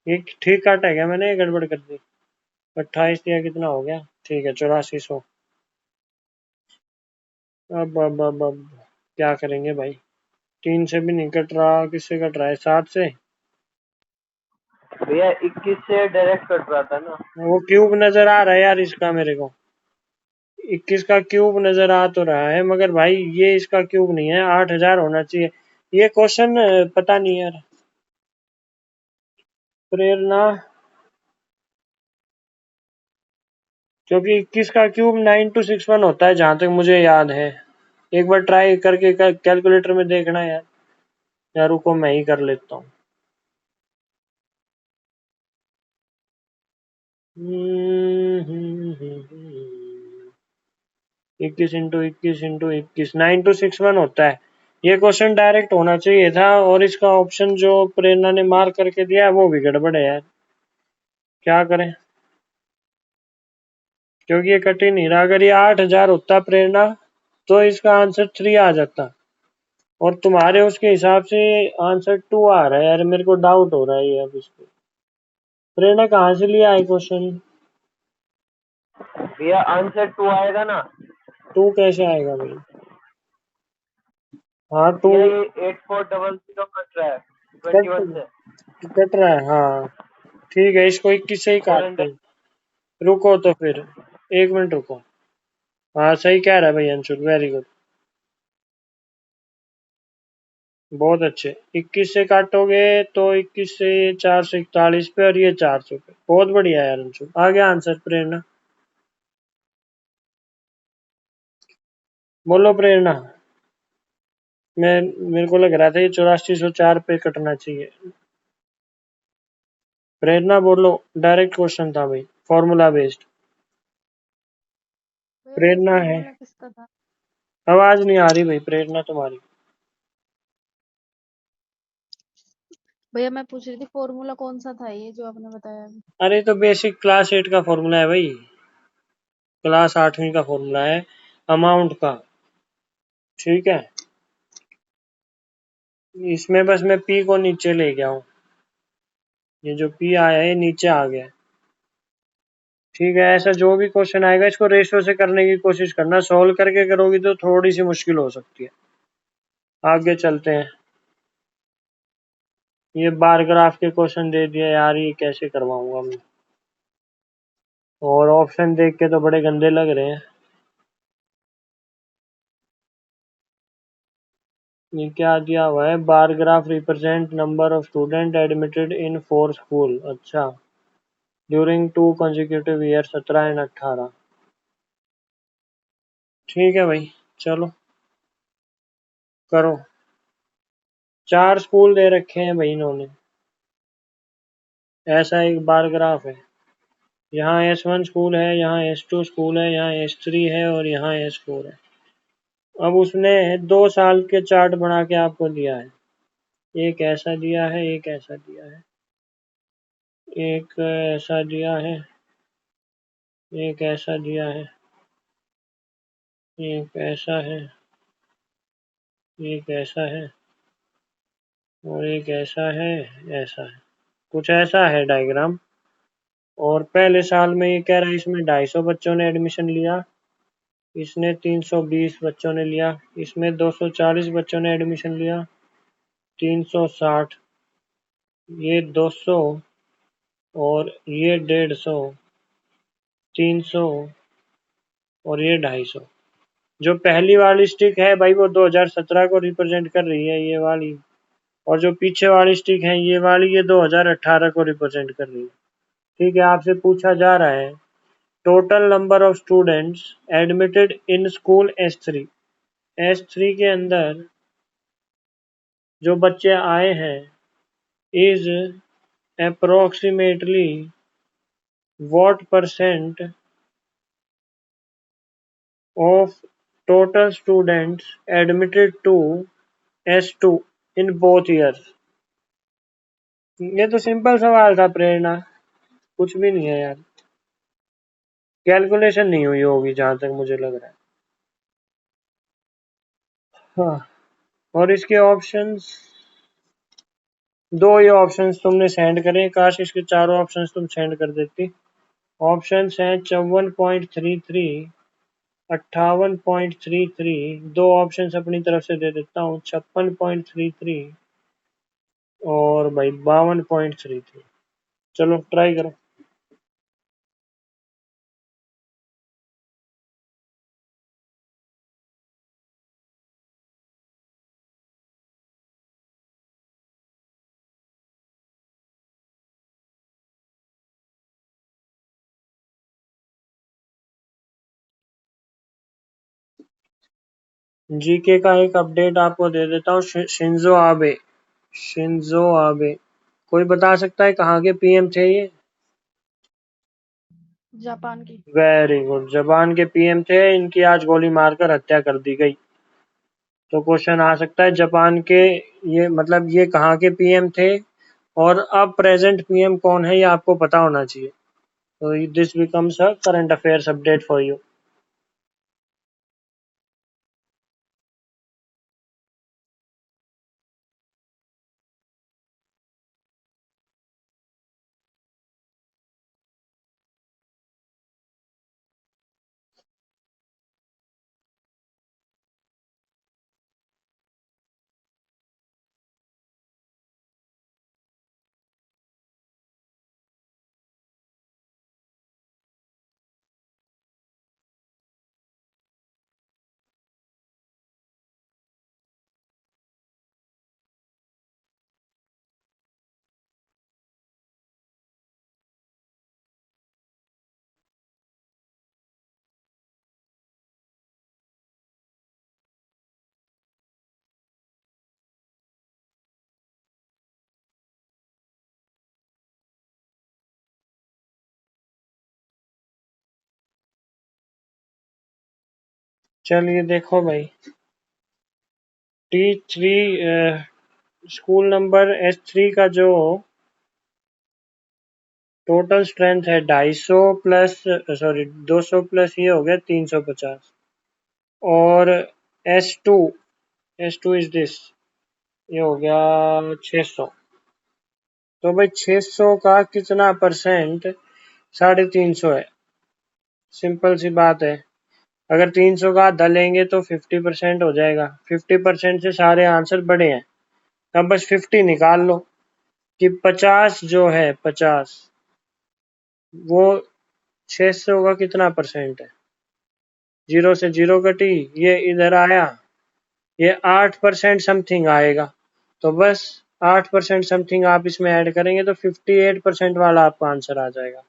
ये ठीक काटा है क्या मैंने, ये गड़बड़ कर दी। 28 दिया कितना हो गया, ठीक है 8400। अब क्या करेंगे भाई, 3 से भी नहीं कट रहा, किससे कट रहा है, 7 से। भैया 21 से डायरेक्ट कट रहा था ना। वो क्यूब नजर आ रहा है यार इसका मेरे को, 21 का क्यूब नजर आ तो रहा है मगर भाई ये इसका क्यूब नहीं है, 8000 होना चाहिए। ये क्वेश्चन पता नहीं यार, प्रेरणा, क्योंकि 21 का क्यूब 9261 होता है जहां तक मुझे याद है। एक बार ट्राई करके कैलकुलेटर में देखना यार, यार रुको मैं ही कर लेता हूँ। 21 × 21 × 21 9261 होता है। ये क्वेश्चन डायरेक्ट होना चाहिए था और इसका ऑप्शन जो प्रेरणा ने मार्क करके दिया है वो भी गड़बड़ है यार, क्या करें, क्योंकि ये कट ही नहीं रहा। अगर ये 8000 होता प्रेरणा तो इसका आंसर 3 आ जाता और तुम्हारे उसके हिसाब से आंसर 2 आ रहा है यार, मेरे को डाउट हो रहा है ये अब इसको। प्रेरणा कहाँ से लिया है क्वेश्चन, भैया आंसर 2 आएगा ना। 2 कैसे आएगा भाई, हाँ 2 भैया ये 8400 कट रहा है 21 कट से कट रहा है, हाँ ठीक है, इसको 21 से ही काटते 400। हैं। रुको तो फिर 1 मिनट रुको, हाँ सही कह रहा है भाई अंशुल, वेरी गुड, बहुत अच्छे। 21 से काटोगे तो 21 से 441 पे और ये 400 पे, बहुत बढ़िया यार अंशुल, आ गया आंसर। प्रेरणा बोलो, प्रेरणा, मेरे को लग रहा था ये 8404 पे कटना चाहिए। प्रेरणा बोलो, डायरेक्ट क्वेश्चन था भाई, फॉर्मूला बेस्ड। भैया ये प्रेरणा है, फॉर्मूला किसका था? आवाज नहीं आ रही भाई प्रेरणा तुम्हारी। भैया मैं पूछ रही थी फॉर्मूला कौन सा था ये जो आपने बताया अभी? अरे तो बेसिक क्लास 8 का फॉर्मूला है भाई, क्लास 8वीं का फॉर्मूला है अमाउंट का। ठीक है, इसमें बस मैं पी को नीचे ले गया हूँ, ये जो पी आया है ये नीचे आ गया। ठीक है, ऐसा जो भी क्वेश्चन आएगा इसको रेशो से करने की कोशिश करना, सोल्व करके करोगी तो थोड़ी सी मुश्किल हो सकती है। आगे चलते हैं, ये बार ग्राफ के क्वेश्चन दे दिया यार, ये कैसे करवाऊंगा मैं, और ऑप्शन देख के तो बड़े गंदे लग रहे हैं। ये क्या दिया हुआ है, bar graph represent number of student admitted in 4 school, अच्छा ड्यूरिंग 2 consecutive ईयर, 17 एंड 18। ठीक है भाई, चलो करो। 4 स्कूल दे रखे हैं भाई इन्होंने, ऐसा एक बार ग्राफ है, यहाँ S1 स्कूल है, यहाँ S2 स्कूल है, यहाँ S3 है और यहाँ S4 है। अब उसने 2 साल के चार्ट बना के आपको दिया है। एक ऐसा दिया है, एक ऐसा दिया है, एक ऐसा दिया है, एक ऐसा दिया है, एक ऐसा है, एक ऐसा है और एक ऐसा है, ऐसा है। कुछ ऐसा है डायग्राम। और पहले साल में ये कह रहा है इसमें 250 बच्चों ने एडमिशन लिया, इसने 320 बच्चों ने लिया, इसमें 240 बच्चों ने एडमिशन लिया, 360, ये 200 और ये 150, 300 और ये 250। जो पहली वाली स्टिक है भाई वो 2017 को रिप्रेजेंट कर रही है, ये वाली। और जो पीछे वाली स्टिक है ये वाली, ये 2018 को रिप्रेजेंट कर रही है। ठीक है, आपसे पूछा जा रहा है total number of students admitted in school S3। S3 के अंदर जो बच्चे आए हैं is approximately what percent of total students admitted to S2 in both years। ये तो सिंपल सवाल था प्रेरणा, कुछ भी नहीं है यार, कैलकुलेशन नहीं हुई होगी जहां तक मुझे लग रहा है। हाँ, और इसके ऑप्शंस, 2 ये ऑप्शंस तुमने सेंड करे, काश इसके चारों ऑप्शंस तुम सेंड कर देती। ऑप्शंस हैं 54.33, 58.33, 2 ऑप्शंस अपनी तरफ से दे देता हूँ, 56.33 और भाई 52.33। चलो ट्राई करो। जीके का एक अपडेट आपको दे देता हूँ। शिंजो आबे, शिंजो आबे, कोई बता सकता है कहाँ के पीएम थे ये? जापान की। वेरी गुड, जापान के पीएम थे, इनकी आज गोली मारकर हत्या कर दी गई। तो क्वेश्चन आ सकता है जापान के, ये मतलब ये कहाँ के पीएम थे और अब प्रेजेंट पीएम कौन है ये आपको पता होना चाहिए। तो this becomes a current affairs update for you. चलिए देखो भाई, T3 स्कूल नंबर S3 का जो टोटल स्ट्रेंथ है 250 प्लस, सॉरी 200 प्लस ये हो गया 350। और S2, S2 इज दिस, ये हो गया 600। तो भाई 600 का कितना परसेंट 350 है? सिंपल सी बात है, अगर 300 का आधा लेंगे तो 50% हो जाएगा। 50% से सारे आंसर बड़े हैं। अब बस 50 निकाल लो कि 50 जो है 50 वो 600 का कितना परसेंट है। 0 से 0 कटी, ये इधर आया, ये 8% समथिंग आएगा। तो बस 8% समथिंग आप इसमें ऐड करेंगे तो 58% वाला आपका आंसर आ जाएगा।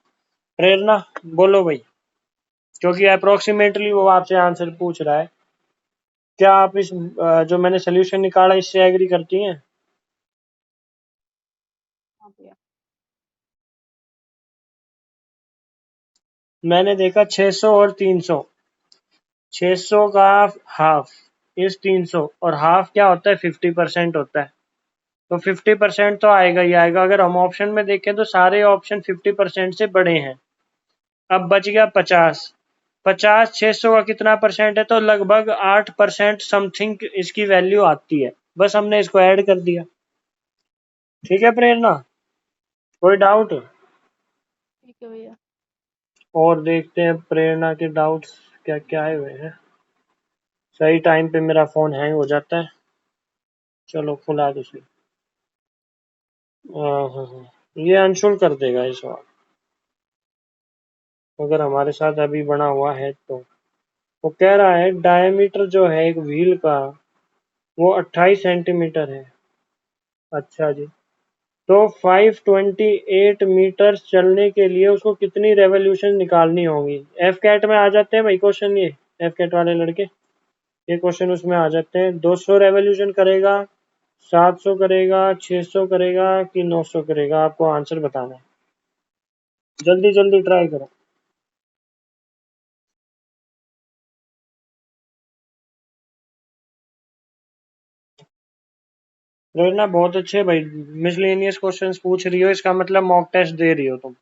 प्रेरणा बोलो भाई, क्योंकि अप्रोक्सीमेटली वो आपसे आंसर पूछ रहा है। क्या आप इस जो मैंने सोल्यूशन निकाला इससे एग्री करती हैं? हाँ भैया। मैंने देखा 600 और 300, 600 का हाफ इज 300 और हाफ क्या होता है 50% होता है, तो 50% तो आएगा ही आएगा। अगर हम ऑप्शन में देखें तो सारे ऑप्शन 50% से बड़े हैं। अब बच गया 50। 50 600 का कितना परसेंट है, तो लगभग 8% समथिंग इसकी वैल्यू आती है। बस हमने इसको ऐड कर दिया। ठीक है प्रेरणा, कोई डाउट? ठीक है भैया। और देखते हैं प्रेरणा के डाउट्स क्या क्या आए हुए हैं। सही टाइम पे मेरा फोन हैंग हो जाता है। चलो खुला दूसरी। ये अंशुल कर देगा इस बार, अगर हमारे साथ अभी बना हुआ है तो। वो कह रहा है डायमीटर जो है एक व्हील का वो 28 सेंटीमीटर है। अच्छा जी, तो 528 मीटर चलने के लिए उसको कितनी रेवोल्यूशन निकालनी होगी? एफ कैट में आ जाते हैं भाई क्वेश्चन, ये एफ कैट वाले लड़के ये क्वेश्चन उसमें आ जाते हैं। 200 रेवोल्यूशन करेगा, 700 करेगा, 600 करेगा कि 900 करेगा? आपको आंसर बताना है, जल्दी जल्दी ट्राई करो। प्रेरणा बहुत अच्छे भाई, मिसलेनियस क्वेश्चंस पूछ रही हो, इसका मतलब मॉक टेस्ट दे रही हो तुम।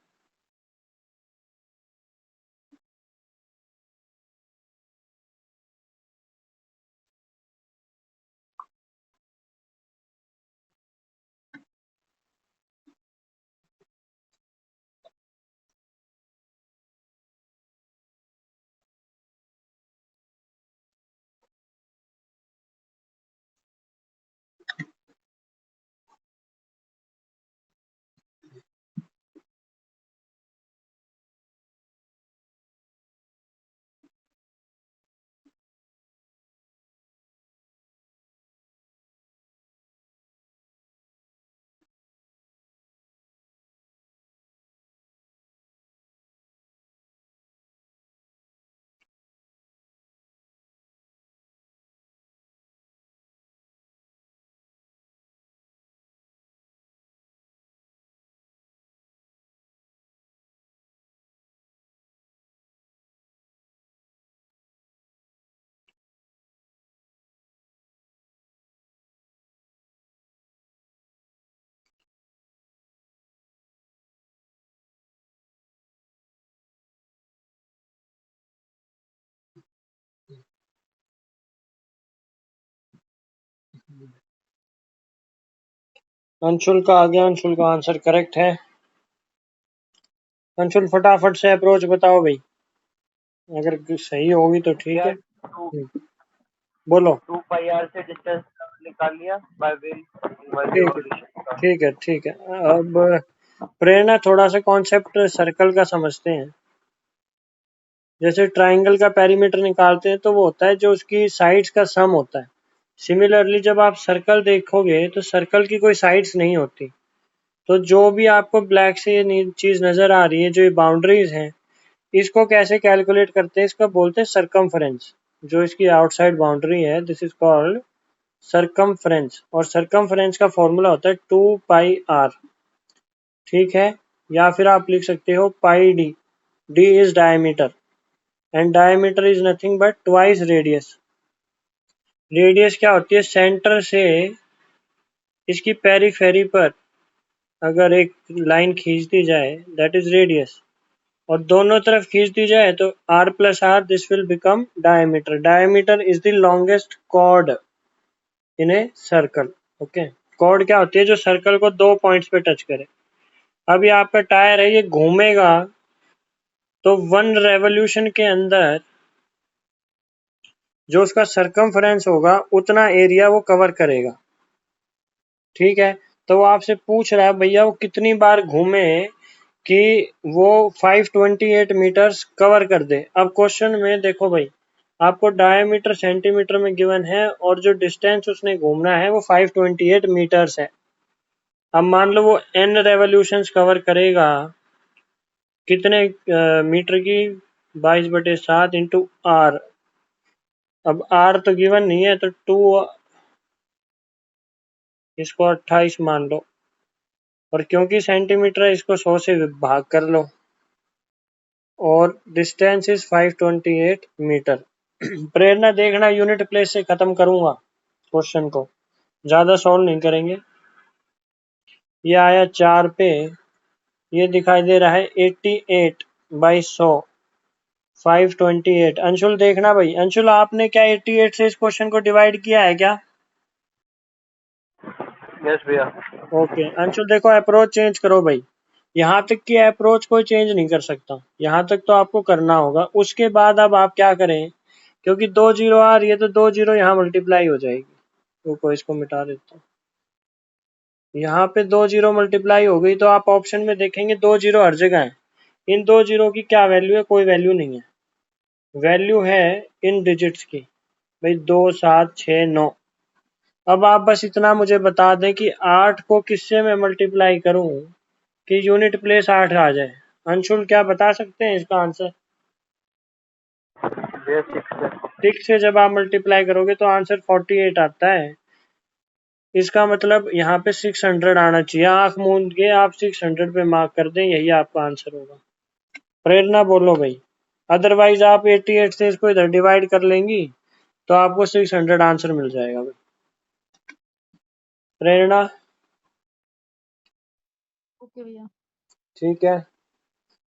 अंशुल का आ गया, अंशुल का आंसर करेक्ट है। अंशुल फटाफट से अप्रोच बताओ भाई, अगर सही होगी तो ठीक यार है। बोलो। 2 πr से डिस्टेंस निकाल लिया बाय व्हील वन ठीक है रिवॉल्यूशन का। ठीक है ठीक है। अब प्रेरणा थोड़ा सा कॉन्सेप्ट सर्कल का समझते हैं। जैसे ट्राइंगल का पेरीमीटर निकालते हैं तो वो होता है जो उसकी साइड्स का सम होता है। सिमिलरली जब आप सर्कल देखोगे तो सर्कल की कोई साइड्स नहीं होती। तो जो भी आपको ब्लैक से ये चीज नजर आ रही है, जो ये बाउंड्रीज हैं, इसको कैसे कैलकुलेट करते हैं? इसका बोलते हैं सरकमफ्रेंस। जो इसकी आउटसाइड बाउंड्री है, दिस इज कॉल्ड सरकमफ्रेंस। और सरकमफ्रेंस का फॉर्मूला होता है 2πr। ठीक है, या फिर आप लिख सकते हो pi D. D is diameter and diameter is nothing but twice radius. Radius क्या होती है? सेंटर से इसकी पेरीफेरी पर अगर एक लाइन खींच दी जाए, दैट इज रेडियस, और दोनों तरफ खींच दी जाए तो r plus r, this will become diameter. Diameter is the longest chord in a circle. Okay, chord क्या होती है? जो सर्कल को दो पॉइंट्स पे टच करे। अब ये आपका टायर है, ये घूमेगा तो 1 रेवोल्यूशन के अंदर जो उसका सरकमफ्रेंस होगा उतना एरिया वो कवर करेगा। ठीक है, तो वो आपसे पूछ रहा है भैया वो कितनी बार घूमे कि वो 528 मीटर्स कवर कर दे। अब क्वेश्चन में देखो भाई, आपको डायमीटर सेंटीमीटर में गिवन है और जो डिस्टेंस उसने घूमना है वो 528 मीटर्स है। अब मान लो वो n रेवोल्यूशंस कवर करेगा, कितने मीटर की? 22/7 इंटू आर। अब आर तो गिवन नहीं है तो 2, इसको 28 मान लो, और क्योंकि सेंटीमीटर है इसको 100 से भाग कर लो, और डिस्टेंस इज 528 मीटर। प्रेरणा देखना, यूनिट प्लेस से खत्म करूंगा क्वेश्चन को, ज्यादा सॉल्व नहीं करेंगे। ये आया 4 पे, ये दिखाई दे रहा है 88/100 528। अंशुल देखना भाई, अंशुल आपने क्या 88 से इस क्वेश्चन को डिवाइड किया है क्या? यस भैया। ओके अंशुल देखो, अप्रोच चेंज करो भाई। यहाँ तक की अप्रोच कोई चेंज नहीं कर सकता, यहाँ तक तो आपको करना होगा। उसके बाद अब आप क्या करें, क्योंकि 2 जीरो आ रही है तो 2 जीरो यहाँ मल्टीप्लाई हो जाएगी। रुको इसको मिटा देता हूँ। यहाँ पे 2 जीरो मल्टीप्लाई हो गई तो आप ऑप्शन में देखेंगे 2 जीरो हर जगह है। इन 2 जीरो की क्या वैल्यू है? कोई वैल्यू नहीं है। वैल्यू है इन डिजिट्स की भाई, 2 7 6 9। अब आप बस इतना मुझे बता दें कि 8 को किससे मैं मल्टीप्लाई करूं कि यूनिट प्लेस 8 आ जाए। अंशुल क्या बता सकते हैं इसका आंसर? भैया 6 है। 6 से जब आप मल्टीप्लाई करोगे तो आंसर 48 आता है। इसका मतलब यहाँ पे 600 आना चाहिए। आंख मूंद के आप 600 पे मार्क कर दें, यही आपका आंसर होगा। प्रेरणा बोलो भाई, अदरवाइज आप 88 से इसको इधर डिवाइड कर लेंगी तो आपको 600 आंसर मिल जाएगा भाई। प्रेरणा ओके भैया। ठीक है।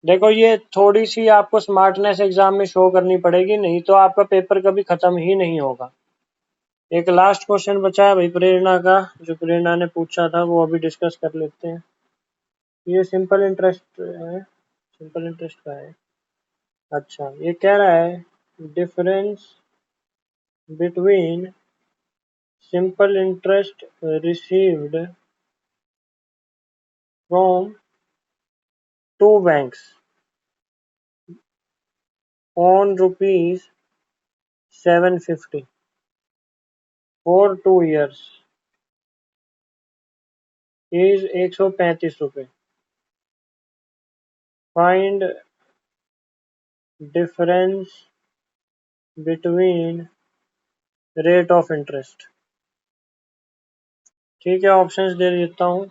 देखो ये थोड़ी सी आपको स्मार्टनेस एग्जाम में शो करनी पड़ेगी, नहीं तो आपका पेपर कभी खत्म ही नहीं होगा। एक लास्ट क्वेश्चन बचा है भाई प्रेरणा का, जो प्रेरणा ने पूछा था वो अभी डिस्कस कर लेते हैं। ये सिंपल इंटरेस्ट है। सिंपल इंटरेस्ट का है। अच्छा ये कह रहा है difference between simple interest received from two banks on ₹750 for 2 years is ₹135। Find difference between rate of interest. ठीक है ऑप्शंस दे देता हूँ,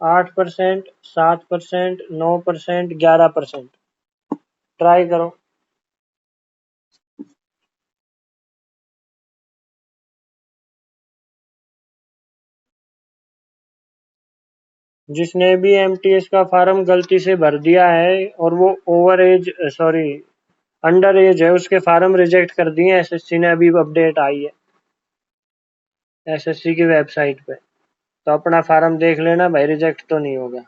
8%, 7%, 9%, 11%। ट्राई करो। जिसने भी एमटीएस का फार्म गलती से भर दिया है और वो over age sorry under age है, उसके फार्म रिजेक्ट कर दिए एसएससी ने, अभी अपडेट आई है एसएससी की वेबसाइट पे। तो अपना फार्म देख लेना भाई, रिजेक्ट तो नहीं होगा।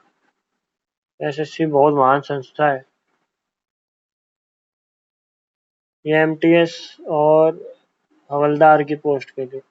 एसएससी बहुत महान संस्था है। ये एमटीएस और हवलदार की पोस्ट के लिए।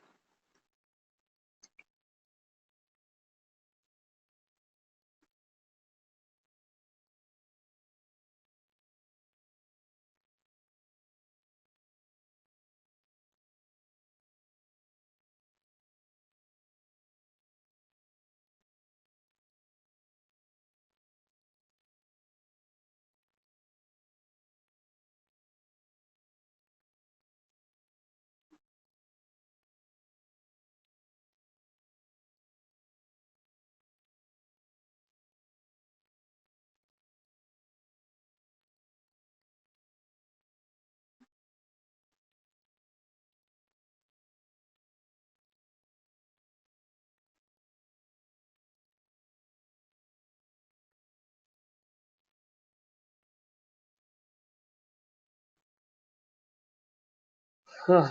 हाँ,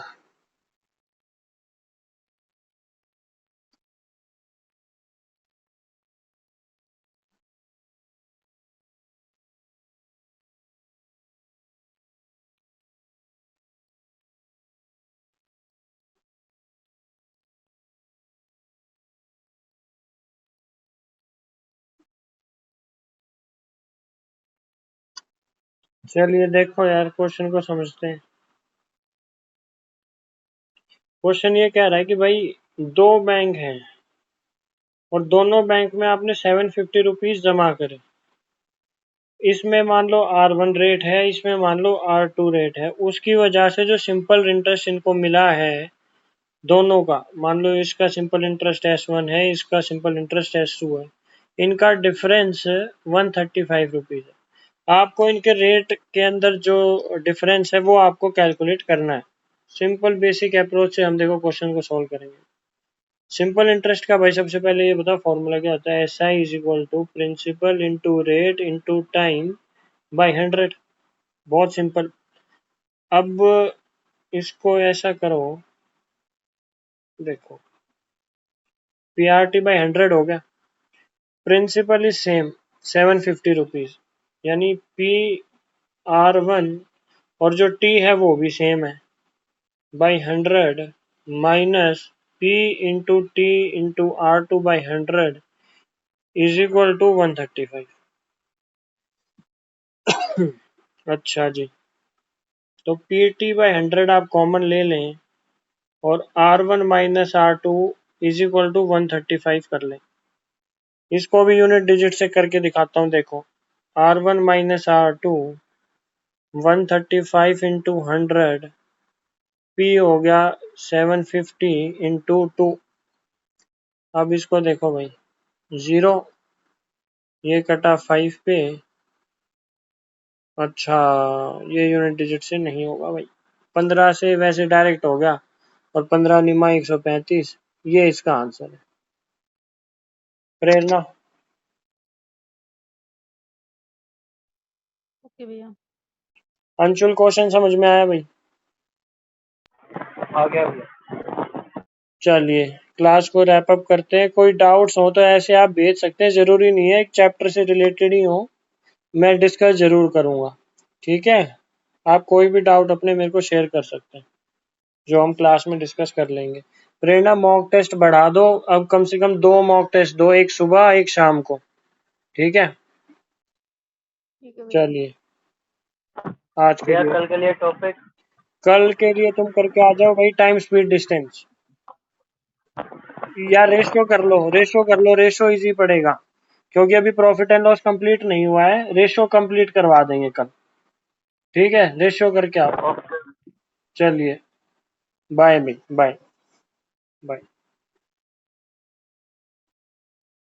चलिए देखो यार क्वेश्चन को समझते हैं। क्वेश्चन ये कह रहा है कि भाई 2 बैंक हैं और दोनों बैंक में आपने 750 जमा करे। इसमें मान लो R1 रेट है, इसमें मान लो R2 रेट है। उसकी वजह से जो सिंपल इंटरेस्ट इनको मिला है दोनों का, मान लो इसका सिंपल इंटरेस्ट S1 है, इसका सिंपल इंटरेस्ट S2 है, इनका डिफरेंस ₹135 है। आपको इनके रेट के अंदर जो डिफरेंस है वो आपको कैलकुलेट करना है। सिंपल बेसिक अप्रोच से हम देखो क्वेश्चन को सॉल्व करेंगे। सिंपल इंटरेस्ट का भाई सबसे पहले ये बताओ फॉर्मूला क्या होता है। SI is equal to principal into rate into time by 100। बहुत सिंपल। अब इसको ऐसा करो, देखो PRT बाय 100 हो गया। प्रिंसिपल इज सेम 750 रुपीज, यानी PR1 और जो T है वो भी सेम है by 100 minus P into T into R2 by 100 is equal to 135। अच्छा जी, तो PT बाई 100 आप कॉमन ले लें और R1 minus R2 is equal to 135 कर लें। इसको भी यूनिट डिजिट से करके दिखाता हूँ। देखो R1 minus R2 135 into 100, P हो गया 750 इंटू 2। अब इसको देखो भाई, 0 ये कटा 5 पे। अच्छा, ये यूनिट डिजिट से नहीं होगा भाई। 15 से वैसे डायरेक्ट हो गया, और 15 निमा 135, ये इसका आंसर है। प्रेरणा, ओके भैया। अंशुल क्वेश्चन समझ में आया भाई? आ गया भैया। चलिए क्लास को रैप अप करते हैं। कोई डाउट्स हो तो ऐसे आप भेज सकते हैं, जरूरी नहीं है एक चैप्टर से रिलेटेड ही हो, मैं डिस्कस जरूर करूंगा। ठीक है, आप कोई भी डाउट अपने मेरे को शेयर कर सकते हैं, जो हम क्लास में डिस्कस कर लेंगे। प्रेरणा मॉक टेस्ट बढ़ा दो, अब कम से कम 2 मॉक टेस्ट दो, एक सुबह एक शाम को। ठीक है, ठीक है भैया। चलिए आज के भैया लिए, कल के लिए टॉपिक कल के लिए तुम करके आ जाओ भाई, टाइम स्पीड डिस्टेंस, या रेशियो कर लो, रेशियो कर लो, रेशियो इजी पड़ेगा क्योंकि अभी प्रॉफिट एंड लॉस कंप्लीट नहीं हुआ है। रेशियो कंप्लीट करवा देंगे कल। ठीक है, रेशियो करके आओ। ओके। चलिए बाय भाई, बाय बाय।